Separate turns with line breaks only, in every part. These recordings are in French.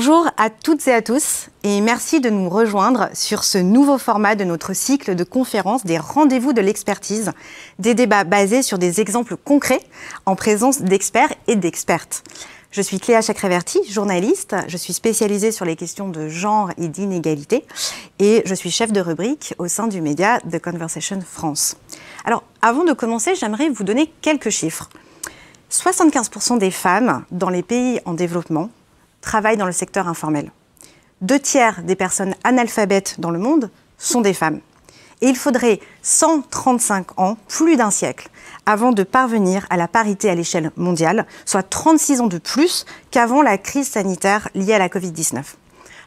Bonjour à toutes et à tous et merci de nous rejoindre sur ce nouveau format de notre cycle de conférences des rendez-vous de l'expertise, des débats basés sur des exemples concrets en présence d'experts et d'expertes. Je suis Cléa Chakraverty, journaliste, je suis spécialisée sur les questions de genre et d'inégalité et je suis chef de rubrique au sein du média The Conversation France. Alors avant de commencer, j'aimerais vous donner quelques chiffres. 75% des femmes dans les pays en développement travaillent dans le secteur informel. 2/3 des personnes analphabètes dans le monde sont des femmes. Et il faudrait 135 ans, plus d'un siècle, avant de parvenir à la parité à l'échelle mondiale, soit 36 ans de plus qu'avant la crise sanitaire liée à la Covid-19.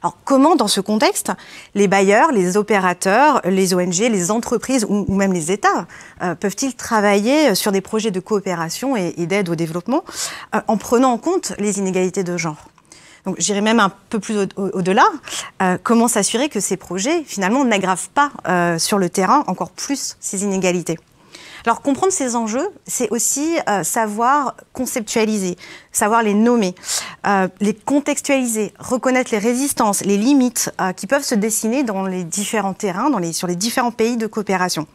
Alors comment, dans ce contexte, les bailleurs, les opérateurs, les ONG, les entreprises ou même les États peuvent-ils travailler sur des projets de coopération et d'aide au développement en prenant en compte les inégalités de genre ? Donc, j'irai même un peu plus au-delà. Comment s'assurer que ces projets, finalement, n'aggravent pas sur le terrain encore plus ces inégalités ? Alors, comprendre ces enjeux, c'est aussi savoir conceptualiser, savoir les nommer, les contextualiser, reconnaître les résistances, les limites qui peuvent se dessiner dans les différents terrains, sur les différents pays de coopération.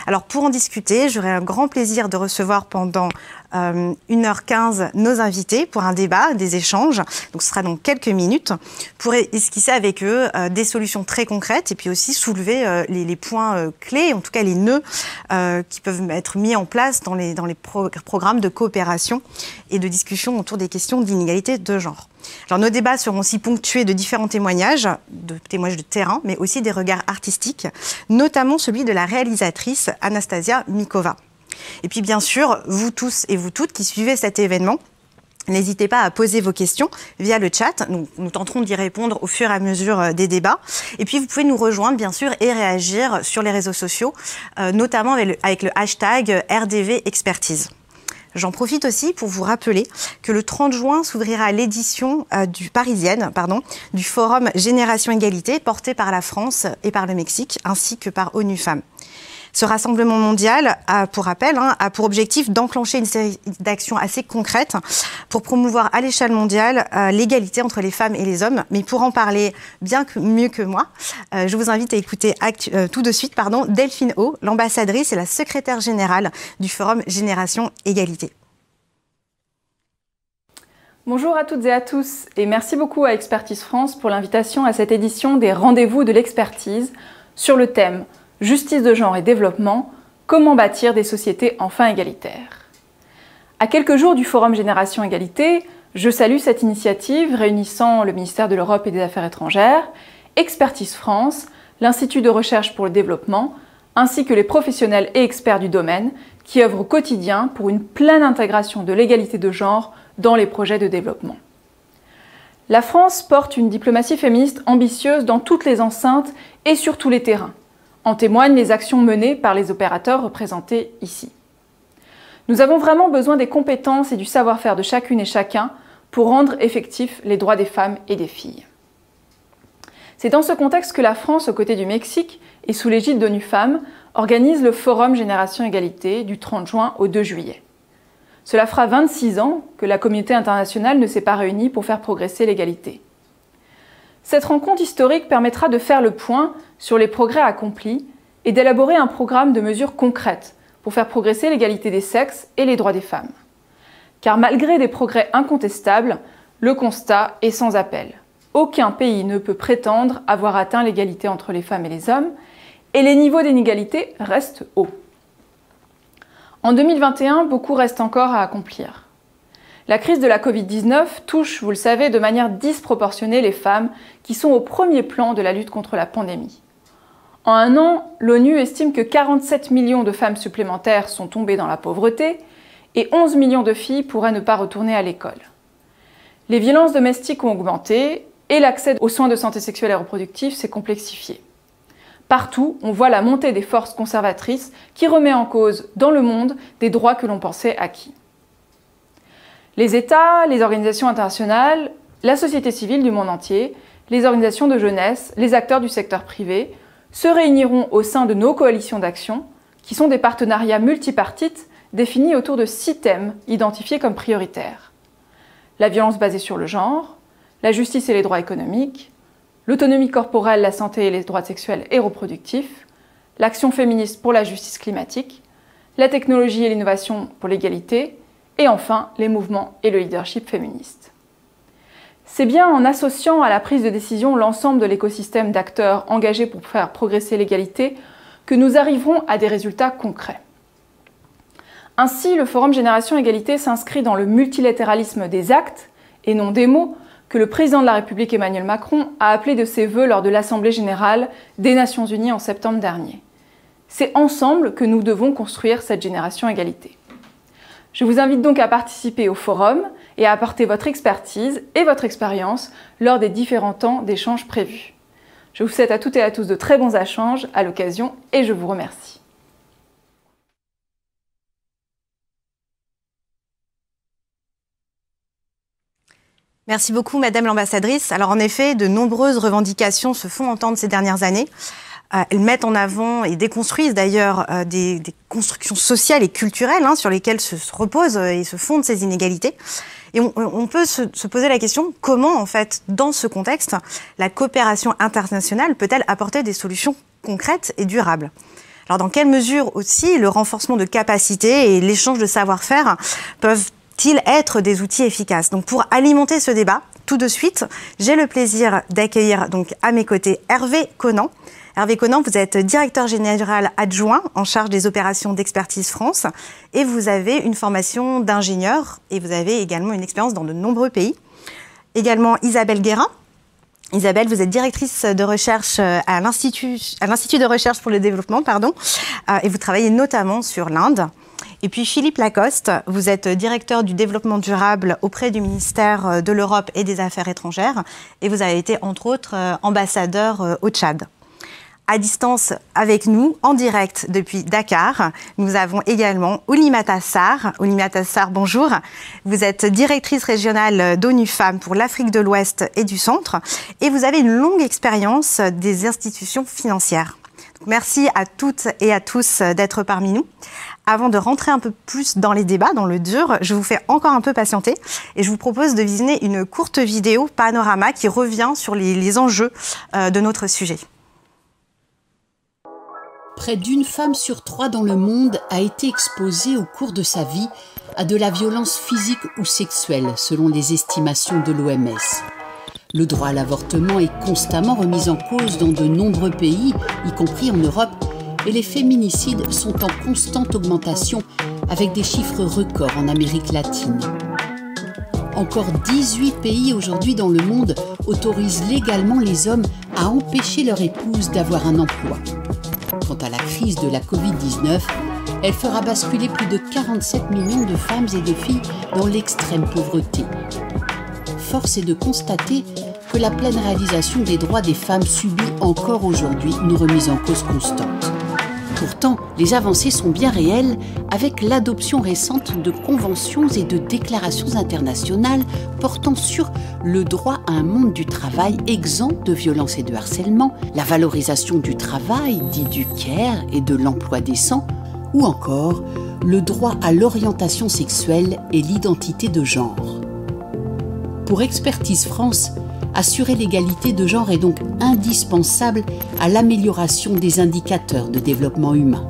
Alors, pour en discuter, j'aurai un grand plaisir de recevoir pendant 1h15 nos invités pour un débat, des échanges. Donc, ce sera dans quelques minutes pour esquisser avec eux des solutions très concrètes et puis aussi soulever les points clés, en tout cas les nœuds qui peuvent être mis en place dans les programmes de coopération et de discussion autour des questions d'inégalité de genre. Alors, nos débats seront aussi ponctués de différents témoignages de terrain, mais aussi des regards artistiques, notamment celui de la réalisatrice Anastasia Mikova. Et puis bien sûr, vous tous et vous toutes qui suivez cet événement, n'hésitez pas à poser vos questions via le chat. Nous tenterons d'y répondre au fur et à mesure des débats. Et puis vous pouvez nous rejoindre bien sûr et réagir sur les réseaux sociaux, notamment avec le hashtag RDV Expertise. J'en profite aussi pour vous rappeler que le 30 juin s'ouvrira l'édition parisienne du Forum Génération Égalité porté par la France et par le Mexique ainsi que par ONU Femmes. Ce rassemblement mondial, pour rappel, a pour objectif d'enclencher une série d'actions assez concrètes pour promouvoir à l'échelle mondiale l'égalité entre les femmes et les hommes. Mais pour en parler mieux que moi, je vous invite à écouter tout de suite Delphine O, l'ambassadrice et la secrétaire générale du Forum Génération Égalité.
Bonjour à toutes et à tous et merci beaucoup à Expertise France pour l'invitation à cette édition des rendez-vous de l'expertise sur le thème Justice de genre et développement, comment bâtir des sociétés enfin égalitaires. À quelques jours du Forum Génération Égalité, je salue cette initiative réunissant le ministère de l'Europe et des Affaires étrangères, Expertise France, l'Institut de recherche pour le développement, ainsi que les professionnels et experts du domaine qui œuvrent au quotidien pour une pleine intégration de l'égalité de genre dans les projets de développement. La France porte une diplomatie féministe ambitieuse dans toutes les enceintes et sur tous les terrains. En témoignent les actions menées par les opérateurs représentés ici. Nous avons vraiment besoin des compétences et du savoir-faire de chacune et chacun pour rendre effectifs les droits des femmes et des filles. C'est dans ce contexte que la France, aux côtés du Mexique et sous l'égide d'ONU Femmes, organise le Forum Génération Égalité du 30 juin au 2 juillet. Cela fera 26 ans que la communauté internationale ne s'est pas réunie pour faire progresser l'égalité. Cette rencontre historique permettra de faire le point sur les progrès accomplis et d'élaborer un programme de mesures concrètes pour faire progresser l'égalité des sexes et les droits des femmes. Car malgré des progrès incontestables, le constat est sans appel. Aucun pays ne peut prétendre avoir atteint l'égalité entre les femmes et les hommes, et les niveaux d'inégalité restent hauts. En 2021, beaucoup reste encore à accomplir. La crise de la Covid-19 touche, vous le savez, de manière disproportionnée les femmes qui sont au premier plan de la lutte contre la pandémie. En un an, l'ONU estime que 47 millions de femmes supplémentaires sont tombées dans la pauvreté et 11 millions de filles pourraient ne pas retourner à l'école. Les violences domestiques ont augmenté et l'accès aux soins de santé sexuelle et reproductive s'est complexifié. Partout, on voit la montée des forces conservatrices qui remet en cause dans le monde des droits que l'on pensait acquis. Les États, les organisations internationales, la société civile du monde entier, les organisations de jeunesse, les acteurs du secteur privé se réuniront au sein de nos coalitions d'action, qui sont des partenariats multipartites définis autour de 6 thèmes identifiés comme prioritaires. La violence basée sur le genre, la justice et les droits économiques, l'autonomie corporelle, la santé et les droits sexuels et reproductifs, l'action féministe pour la justice climatique, la technologie et l'innovation pour l'égalité, et enfin les mouvements et le leadership féministe. C'est bien en associant à la prise de décision l'ensemble de l'écosystème d'acteurs engagés pour faire progresser l'égalité que nous arriverons à des résultats concrets. Ainsi, le Forum Génération Égalité s'inscrit dans le multilatéralisme des actes, et non des mots, que le président de la République Emmanuel Macron a appelé de ses vœux lors de l'Assemblée générale des Nations Unies en septembre dernier. C'est ensemble que nous devons construire cette génération égalité. Je vous invite donc à participer au forum et à apporter votre expertise et votre expérience lors des différents temps d'échange prévus. Je vous souhaite à toutes et à tous de très bons échanges à l'occasion et je vous remercie.
Merci beaucoup, Madame l'ambassadrice. Alors en effet, de nombreuses revendications se font entendre ces dernières années. Elles mettent en avant et déconstruisent d'ailleurs des constructions sociales et culturelles sur lesquelles se reposent et se fondent ces inégalités. Et on peut se poser la question, comment en fait, dans ce contexte, la coopération internationale peut-elle apporter des solutions concrètes et durables ? Alors dans quelle mesure aussi le renforcement de capacités et l'échange de savoir-faire peuvent-ils être des outils efficaces ? Donc pour alimenter ce débat, tout de suite, j'ai le plaisir d'accueillir donc à mes côtés Hervé Conant. Hervé Conant, vous êtes directeur général adjoint en charge des opérations d'Expertise France et vous avez une formation d'ingénieur et vous avez également une expérience dans de nombreux pays. Également Isabelle Guérin. Isabelle, vous êtes directrice de recherche à l'Institut de recherche pour le développement, et vous travaillez notamment sur l'Inde. Et puis Philippe Lacoste, vous êtes directeur du développement durable auprès du ministère de l'Europe et des Affaires étrangères et vous avez été entre autres ambassadeur au Tchad. À distance avec nous, en direct depuis Dakar, nous avons également Oulimata Sarr. Oulimata Sarr, bonjour. Vous êtes directrice régionale d'ONU Femmes pour l'Afrique de l'Ouest et du Centre et vous avez une longue expérience des institutions financières. Donc, merci à toutes et à tous d'être parmi nous. Avant de rentrer un peu plus dans les débats, dans le dur, je vous fais encore un peu patienter et je vous propose de visionner une courte vidéo panorama qui revient sur les enjeux de notre sujet.
Près d'une femme sur 3 dans le monde a été exposée au cours de sa vie à de la violence physique ou sexuelle, selon les estimations de l'OMS. Le droit à l'avortement est constamment remis en cause dans de nombreux pays, y compris en Europe, et les féminicides sont en constante augmentation, avec des chiffres records en Amérique latine. Encore 18 pays aujourd'hui dans le monde autorisent légalement les hommes à empêcher leur épouse d'avoir un emploi. Quant à la crise de la Covid-19, elle fera basculer plus de 47 millions de femmes et de filles dans l'extrême pauvreté. Force est de constater que la pleine réalisation des droits des femmes subit encore aujourd'hui une remise en cause constante. Pourtant, les avancées sont bien réelles avec l'adoption récente de conventions et de déclarations internationales portant sur le droit à un monde du travail exempt de violence et de harcèlement, la valorisation du travail, dit du care et de l'emploi décent, ou encore le droit à l'orientation sexuelle et l'identité de genre. Pour Expertise France, assurer l'égalité de genre est donc indispensable à l'amélioration des indicateurs de développement humain.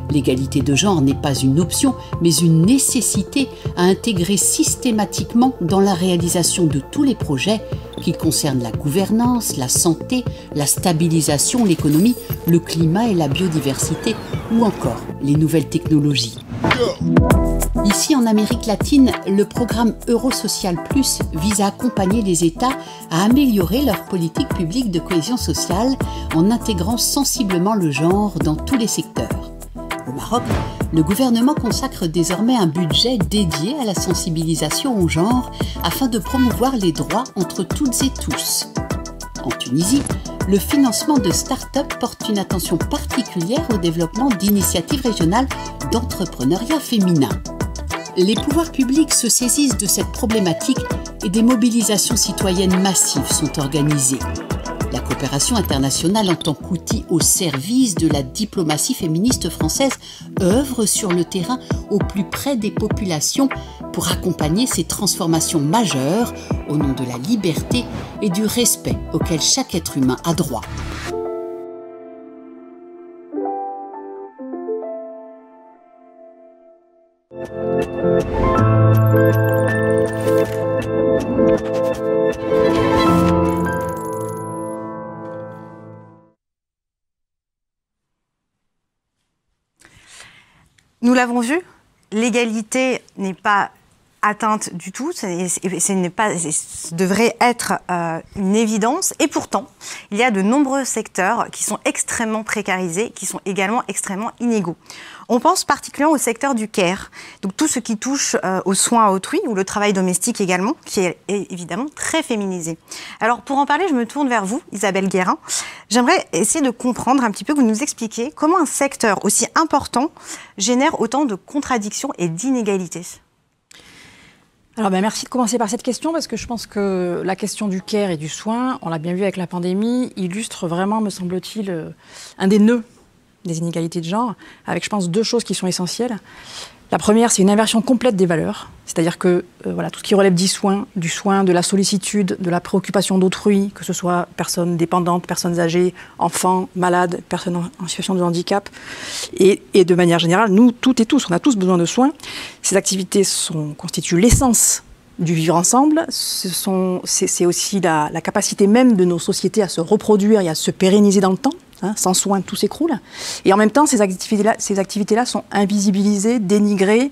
L'égalité de genre n'est pas une option, mais une nécessité à intégrer systématiquement dans la réalisation de tous les projets, qu'ils concernent la gouvernance, la santé, la stabilisation, l'économie, le climat et la biodiversité, ou encore les nouvelles technologies. Ici, en Amérique latine, le programme Eurosocial Plus vise à accompagner les États à améliorer leur politique publique de cohésion sociale en intégrant sensiblement le genre dans tous les secteurs. Au Maroc, le gouvernement consacre désormais un budget dédié à la sensibilisation au genre afin de promouvoir les droits entre toutes et tous. En Tunisie, le financement de start-up porte une attention particulière au développement d'initiatives régionales d'entrepreneuriat féminin. Les pouvoirs publics se saisissent de cette problématique et des mobilisations citoyennes massives sont organisées. La coopération internationale en tant qu'outil au service de la diplomatie féministe française œuvre sur le terrain au plus près des populations pour accompagner ces transformations majeures au nom de la liberté et du respect auquel chaque être humain a droit.
Nous l'avons vu, l'égalité n'est pas atteinte du tout, ce devrait être une évidence. Et pourtant, il y a de nombreux secteurs qui sont extrêmement précarisés, qui sont également extrêmement inégaux. On pense particulièrement au secteur du care, donc tout ce qui touche aux soins à autrui ou le travail domestique également, qui est évidemment très féminisé. Alors pour en parler, je me tourne vers vous, Isabelle Guérin. J'aimerais essayer de comprendre un petit peu, que vous nous expliquiez comment un secteur aussi important génère autant de contradictions et d'inégalités.
Alors merci de commencer par cette question, parce que je pense que la question du care et du soin, on l'a bien vu avec la pandémie, illustre vraiment, me semble-t-il, un des nœuds des inégalités de genre, avec, je pense, deux choses qui sont essentielles. La première, c'est une inversion complète des valeurs, c'est-à-dire que voilà, tout ce qui relève du soin, de la sollicitude, de la préoccupation d'autrui, que ce soit personnes dépendantes, personnes âgées, enfants, malades, personnes en situation de handicap, et de manière générale, nous, toutes et tous, on a tous besoin de soins. Ces activités constituent l'essence du vivre ensemble. C'est aussi la capacité même de nos sociétés à se reproduire et à se pérenniser dans le temps. Sans soins, tout s'écroule. Et en même temps, ces activités-là sont invisibilisées, dénigrées.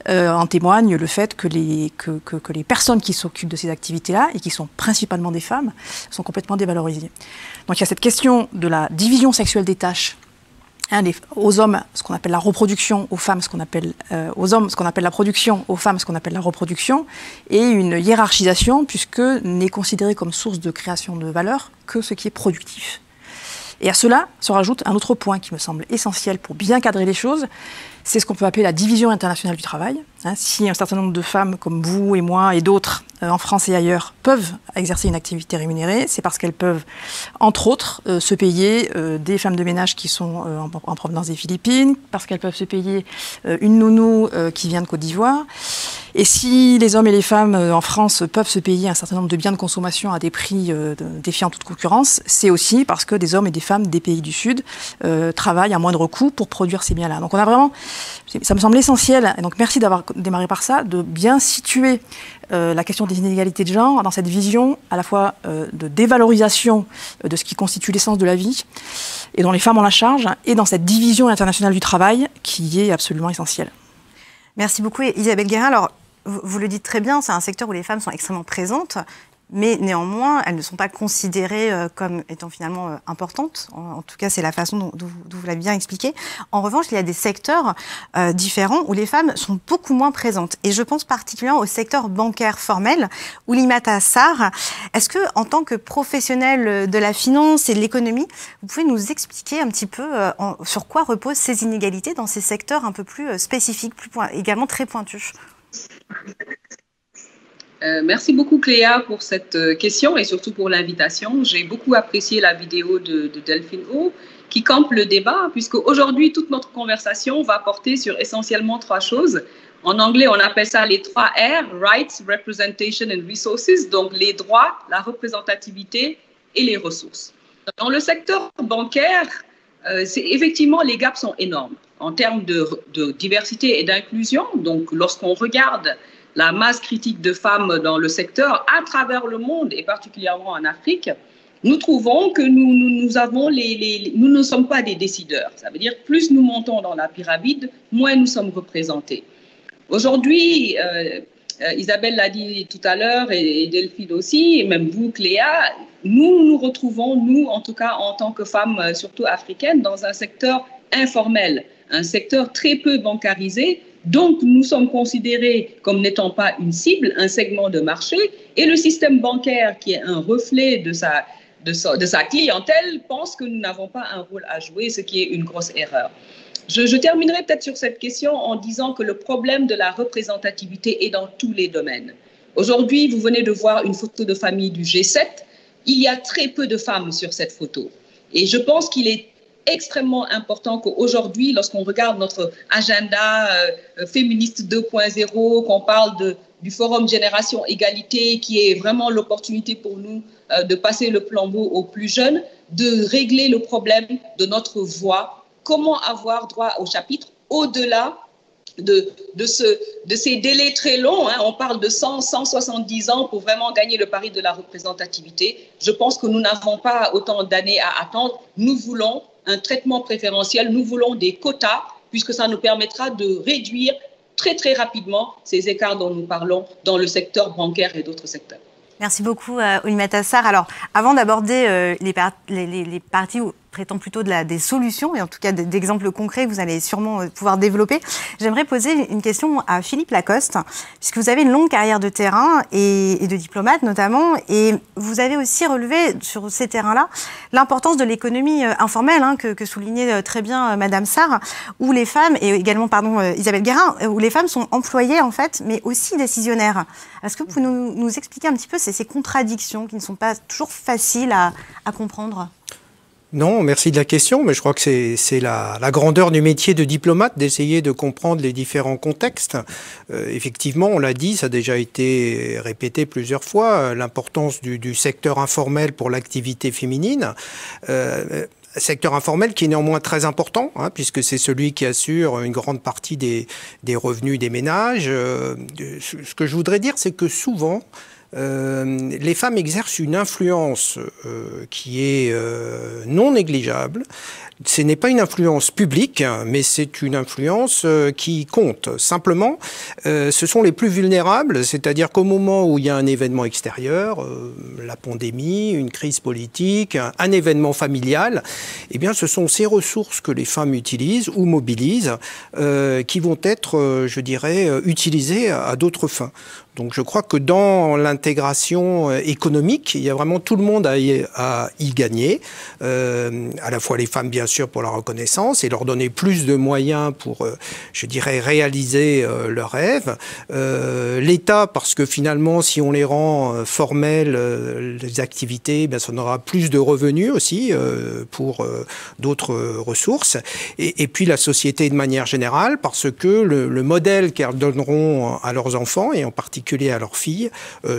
En témoigne le fait que les personnes qui s'occupent de ces activités-là, et qui sont principalement des femmes, sont complètement dévalorisées. Donc il y a cette question de la division sexuelle des tâches. Aux hommes, ce qu'on appelle la reproduction, aux femmes, ce qu'on appelle aux hommes, ce qu'on appelle la production, aux femmes, ce qu'on appelle la reproduction, et une hiérarchisation, puisque n'est considéré comme source de création de valeur que ce qui est productif. Et à cela se rajoute un autre point qui me semble essentiel pour bien cadrer les choses, c'est ce qu'on peut appeler la division internationale du travail. Si un certain nombre de femmes comme vous et moi et d'autres, en France et ailleurs, peuvent exercer une activité rémunérée, c'est parce qu'elles peuvent, entre autres, se payer des femmes de ménage qui sont en provenance des Philippines, parce qu'elles peuvent se payer une nounou qui vient de Côte d'Ivoire. Et si les hommes et les femmes en France peuvent se payer un certain nombre de biens de consommation à des prix défiant toute concurrence, c'est aussi parce que des hommes et des femmes des pays du Sud travaillent à moindre coût pour produire ces biens-là. Donc on a vraiment, ça me semble essentiel, et donc merci d'avoir démarré par ça, de bien situer la question des inégalités de genre dans cette vision à la fois de dévalorisation de ce qui constitue l'essence de la vie et dont les femmes ont la charge, et dans cette division internationale du travail qui est absolument essentielle.
Merci beaucoup Isabelle Guérin. Alors, vous le dites très bien, c'est un secteur où les femmes sont extrêmement présentes, mais néanmoins, elles ne sont pas considérées comme étant finalement importantes. En tout cas, c'est la façon dont vous l'avez bien expliqué. En revanche, il y a des secteurs différents où les femmes sont beaucoup moins présentes. Et je pense particulièrement au secteur bancaire formel, Oulimata Sarr. Est-ce que, en tant que professionnelle de la finance et de l'économie, vous pouvez nous expliquer un petit peu sur quoi reposent ces inégalités dans ces secteurs un peu plus spécifiques, également très pointus?
Merci beaucoup Cléa pour cette question et surtout pour l'invitation. J'ai beaucoup apprécié la vidéo de Delphine O qui campe le débat, puisque aujourd'hui toute notre conversation va porter sur essentiellement trois choses. En anglais, on appelle ça les 3 R, Rights, Representation and Resources, donc les droits, la représentativité et les ressources. Dans le secteur bancaire, effectivement, les gaps sont énormes en termes de diversité et d'inclusion. Donc, lorsqu'on regarde la masse critique de femmes dans le secteur à travers le monde et particulièrement en Afrique, nous trouvons que nous ne sommes pas des décideurs. Ça veut dire que plus nous montons dans la pyramide, moins nous sommes représentés. Aujourd'hui, Isabelle l'a dit tout à l'heure et Delphine aussi, et même vous Cléa, nous nous retrouvons, nous en tout cas en tant que femmes surtout africaines, dans un secteur informel, un secteur très peu bancarisé. Donc, nous sommes considérés comme n'étant pas une cible, un segment de marché, et le système bancaire, qui est un reflet de sa clientèle, pense que nous n'avons pas un rôle à jouer, ce qui est une grosse erreur. Je terminerai peut-être sur cette question en disant que le problème de la représentativité est dans tous les domaines. Aujourd'hui, vous venez de voir une photo de famille du G7. il y a très peu de femmes sur cette photo. Et je pense qu'il est extrêmement important qu'aujourd'hui, lorsqu'on regarde notre agenda féministe 2.0, qu'on parle du Forum Génération Égalité, qui est vraiment l'opportunité pour nous de passer le flambeau aux plus jeunes, de régler le problème de notre voix. Comment avoir droit au chapitre au-delà de ces délais très longs, hein, on parle de 170 ans pour vraiment gagner le pari de la représentativité. Je pense que nous n'avons pas autant d'années à attendre. Nous voulons un traitement préférentiel, nous voulons des quotas, puisque ça nous permettra de réduire très très rapidement ces écarts dont nous parlons dans le secteur bancaire et d'autres secteurs.
Merci beaucoup, Oulimata Sarr. Alors, avant d'aborder les parties traitant plutôt des solutions, et en tout cas d'exemples concrets que vous allez sûrement pouvoir développer, j'aimerais poser une question à Philippe Lacoste, puisque vous avez une longue carrière de terrain et de diplomate notamment, et vous avez aussi relevé sur ces terrains-là l'importance de l'économie informelle, hein, que soulignait très bien Madame Sarr, où les femmes, et également Isabelle Guérin, où les femmes sont employées en fait, mais aussi décisionnaires. Est-ce que vous pouvez nous expliquer un petit peu ces contradictions qui ne sont pas toujours faciles à comprendre ?
Non, merci de la question, mais je crois que c'est la grandeur du métier de diplomate d'essayer de comprendre les différents contextes. Effectivement, on l'a dit, ça a déjà été répété plusieurs fois, l'importance du secteur informel pour l'activité féminine. Secteur informel qui est néanmoins très important, hein, puisque c'est celui qui assure une grande partie des revenus des ménages. Ce que je voudrais dire, c'est que souvent, les femmes exercent une influence qui est non négligeable. Ce n'est pas une influence publique, mais c'est une influence qui compte. Simplement, ce sont les plus vulnérables, c'est-à-dire qu'au moment où il y a un événement extérieur, la pandémie, une crise politique, un événement familial, eh bien, ce sont ces ressources que les femmes utilisent ou mobilisent qui vont être, je dirais, utilisées à d'autres fins. Donc je crois que dans l'intégration économique, il y a vraiment tout le monde à y gagner, à la fois les femmes bien sûr pour la reconnaissance et leur donner plus de moyens pour, je dirais, réaliser leurs rêves. L'État, parce que finalement, si on les rend formelles, les activités, bien, ça donnera plus de revenus aussi pour d'autres ressources. Et puis la société de manière générale, parce que le modèle qu'elles donneront à leurs enfants, et en particulier à leurs filles,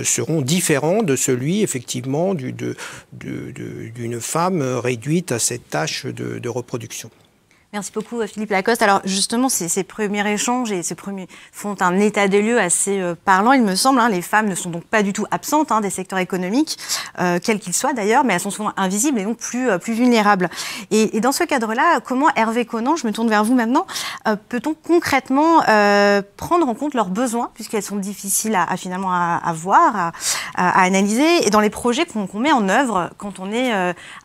seront différents de celui, effectivement, d'une femme réduite à cette tâche de reproduction.
Merci beaucoup Philippe Lacoste. Alors justement, ces premiers échanges et ces premiers font un état des lieux assez parlant, il me semble. Hein. Les femmes ne sont donc pas du tout absentes des secteurs économiques, quels qu'ils soient d'ailleurs, mais elles sont souvent invisibles et donc plus vulnérables. Et dans ce cadre-là, comment, Hervé Conant, je me tourne vers vous maintenant, peut-on concrètement prendre en compte leurs besoins, puisqu'elles sont difficiles finalement à voir, à analyser, et dans les projets qu'on met en œuvre quand on est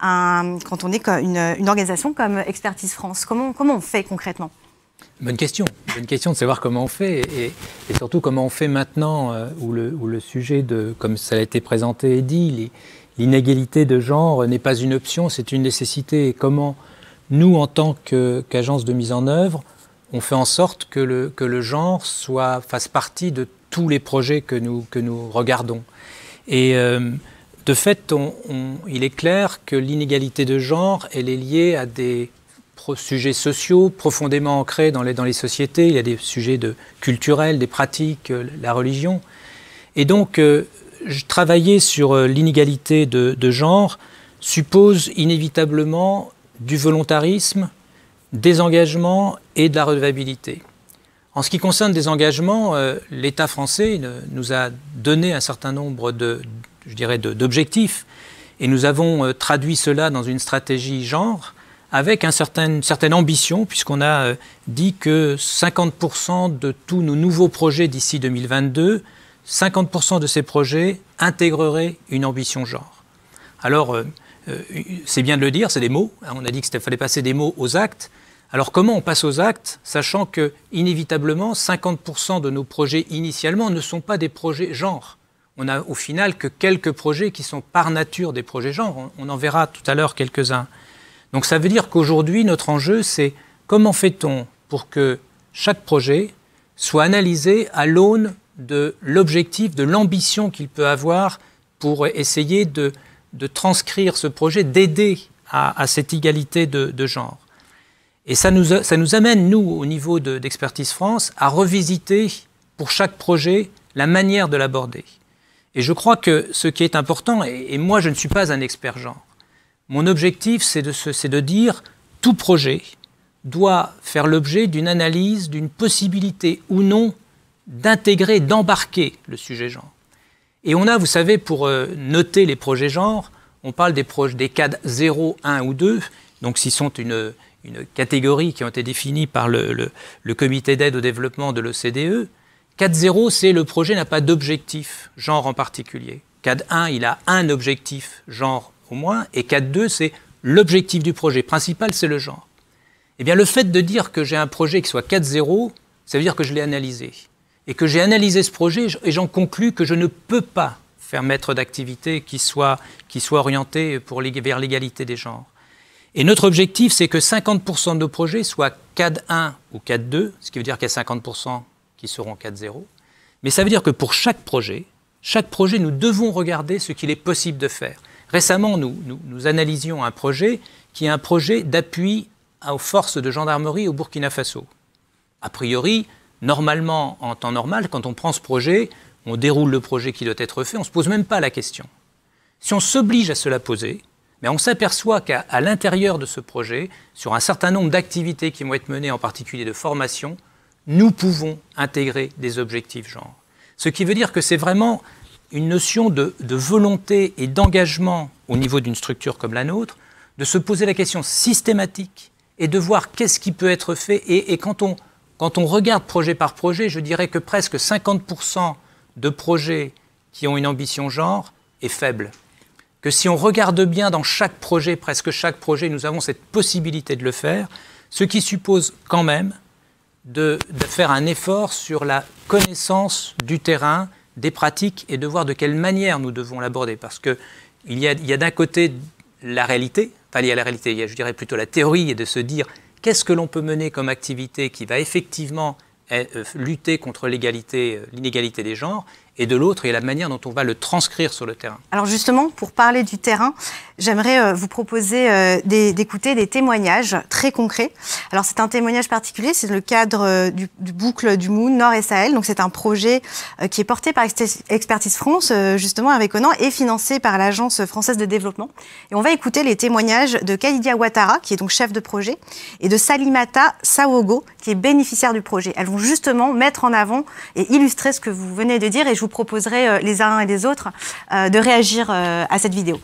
une organisation comme Expertise France? Comment on fait concrètement?
Bonne question de savoir comment on fait et surtout comment on fait maintenant où le sujet comme ça a été présenté et dit, l'inégalité de genre n'est pas une option, c'est une nécessité. Et comment nous, en tant qu'agence de mise en œuvre, on fait en sorte que le genre fasse partie de tous les projets que nous regardons. Et de fait, il est clair que l'inégalité de genre, elle est liée à des sujets sociaux profondément ancrés dans les sociétés. Il y a des sujets culturels, des pratiques, la religion. Et donc, travailler sur l'inégalité de genre suppose inévitablement du volontarisme, des engagements et de la redevabilité. En ce qui concerne des engagements, l'État français nous a donné un certain nombre d'objectifs et nous avons traduit cela dans une stratégie genre avec une certaine ambition, puisqu'on a dit que 50% de tous nos nouveaux projets d'ici 2022, 50% de ces projets intégreraient une ambition genre. Alors, c'est bien de le dire, c'est des mots. On a dit qu'il fallait passer des mots aux actes. Alors, comment on passe aux actes, sachant que, inévitablement, 50% de nos projets initialement ne sont pas des projets genre. On n'a au final que quelques projets qui sont par nature des projets genre. On en verra tout à l'heure quelques-uns. Donc ça veut dire qu'aujourd'hui, notre enjeu, c'est comment fait-on pour que chaque projet soit analysé à l'aune de l'objectif, de l'ambition qu'il peut avoir pour essayer de transcrire ce projet, d'aider à cette égalité de genre. Et ça nous amène, nous, au niveau d'Expertise France, à revisiter pour chaque projet la manière de l'aborder. Et je crois que ce qui est important, et moi je ne suis pas un expert genre, mon objectif c'est de dire tout projet doit faire l'objet d'une analyse, d'une possibilité ou non d'intégrer, d'embarquer le sujet genre. Et on a, vous savez, pour noter les projets genre, on parle des cadres 0, 1 ou 2, donc s'ils sont une catégorie qui ont été définies par le comité d'aide au développement de l'OCDE. Cadre 0, c'est le projet n'a pas d'objectif, genre en particulier. Cadre 1, il a un objectif, genre au moins, et cadre 2, c'est l'objectif du projet principal, c'est le genre. Eh bien, le fait de dire que j'ai un projet qui soit cadre 0, ça veut dire que je l'ai analysé. Et que j'ai analysé ce projet, et j'en conclus que je ne peux pas faire maître d'activité qui soit orienté vers l'égalité des genres. Et notre objectif, c'est que 50% de nos projets soient cadre 1 ou cadre 2, ce qui veut dire qu'il y a 50% qui seront cadre 0. Mais ça veut dire que pour chaque projet, nous devons regarder ce qu'il est possible de faire. Récemment, nous analysions un projet qui est un projet d'appui aux forces de gendarmerie au Burkina Faso. A priori, normalement, en temps normal, quand on prend ce projet, on déroule le projet qui doit être fait, on ne se pose même pas la question. Si on s'oblige à se la poser, mais on s'aperçoit qu'à l'intérieur de ce projet, sur un certain nombre d'activités qui vont être menées, en particulier de formation, nous pouvons intégrer des objectifs genre. Ce qui veut dire que c'est vraiment une notion de volonté et d'engagement au niveau d'une structure comme la nôtre, de se poser la question systématique et de voir qu'est-ce qui peut être fait. Et quand on regarde projet par projet, je dirais que presque 50% de projets qui ont une ambition genre est faible. Que si on regarde bien dans chaque projet, presque chaque projet, nous avons cette possibilité de le faire, ce qui suppose quand même de faire un effort sur la connaissance du terrain, des pratiques, et de voir de quelle manière nous devons l'aborder. Parce qu'il y a d'un côté la réalité, enfin il y a la réalité, il y a, je dirais plutôt la théorie, et de se dire qu'est-ce que l'on peut mener comme activité qui va effectivement lutter contre l'inégalité des genres, et de l'autre, il y a la manière dont on va le transcrire sur le terrain.
Alors justement, pour parler du terrain, j'aimerais vous proposer d'écouter des témoignages très concrets. Alors c'est un témoignage particulier, c'est le cadre du boucle du Moon Nord et Sahel. Donc c'est un projet qui est porté par Expertise France, justement avec Conan, et financé par l'Agence française de développement. Et on va écouter les témoignages de Khadidia Ouattara, qui est donc chef de projet, et de Salimata Sawogo, qui est bénéficiaire du projet. Elles vont justement mettre en avant et illustrer ce que vous venez de dire, et je vous proposerai les uns et les autres de réagir à cette vidéo.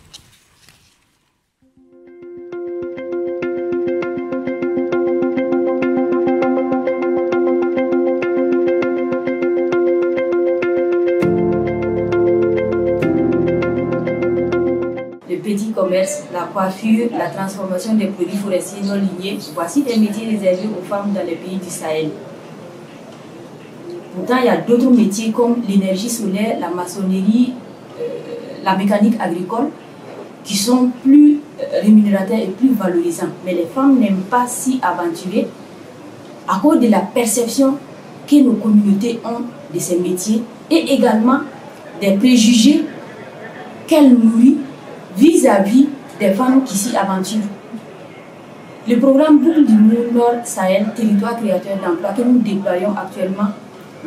Le petit commerce, la coiffure, la transformation des produits forestiers non lignés, voici des métiers réservés aux femmes dans les pays du Sahel. Pourtant, il y a d'autres métiers comme l'énergie solaire, la maçonnerie, la mécanique agricole, qui sont plus rémunérateurs et plus valorisants. Mais les femmes n'aiment pas s'y aventurer à cause de la perception que nos communautés ont de ces métiers et également des préjugés qu'elles nourrissent vis-à-vis des femmes qui s'y aventurent. Le programme Boucle du Moon Nord Sahel, territoire créateur d'emplois que nous déployons actuellement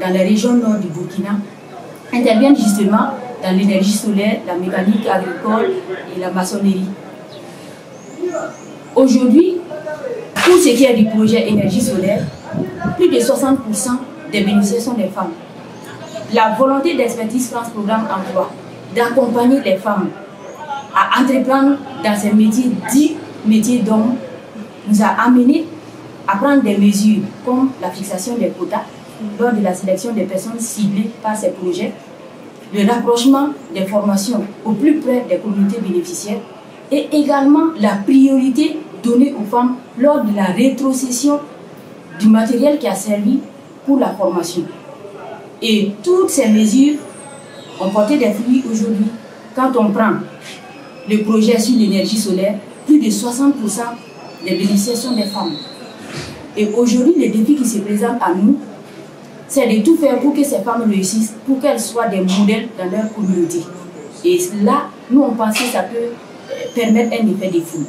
dans les régions nord du Burkina, interviennent justement dans l'énergie solaire, la mécanique agricole et la maçonnerie. Aujourd'hui, pour ce qui est du projet énergie solaire, plus de 60% des bénéficiaires sont des femmes. La volonté d'Expertise France Programme Emploi d'accompagner les femmes à entreprendre dans ces métiers dits métiers d'hommes nous a amené à prendre des mesures comme la fixation des quotas lors de la sélection des personnes ciblées par ces projets, le rapprochement des formations au plus près des communautés bénéficiaires et également la priorité donnée aux femmes lors de la rétrocession du matériel qui a servi pour la formation. Et toutes ces mesures ont porté des fruits aujourd'hui. Quand on prend le projet sur l'énergie solaire, plus de 60% des bénéficiaires sont des femmes. Et aujourd'hui, le défi qui se présente à nous, c'est de tout faire pour que ces femmes réussissent, pour qu'elles soient des modèles dans leur communauté. Et là, nous on pense que ça peut permettre un effet de foule.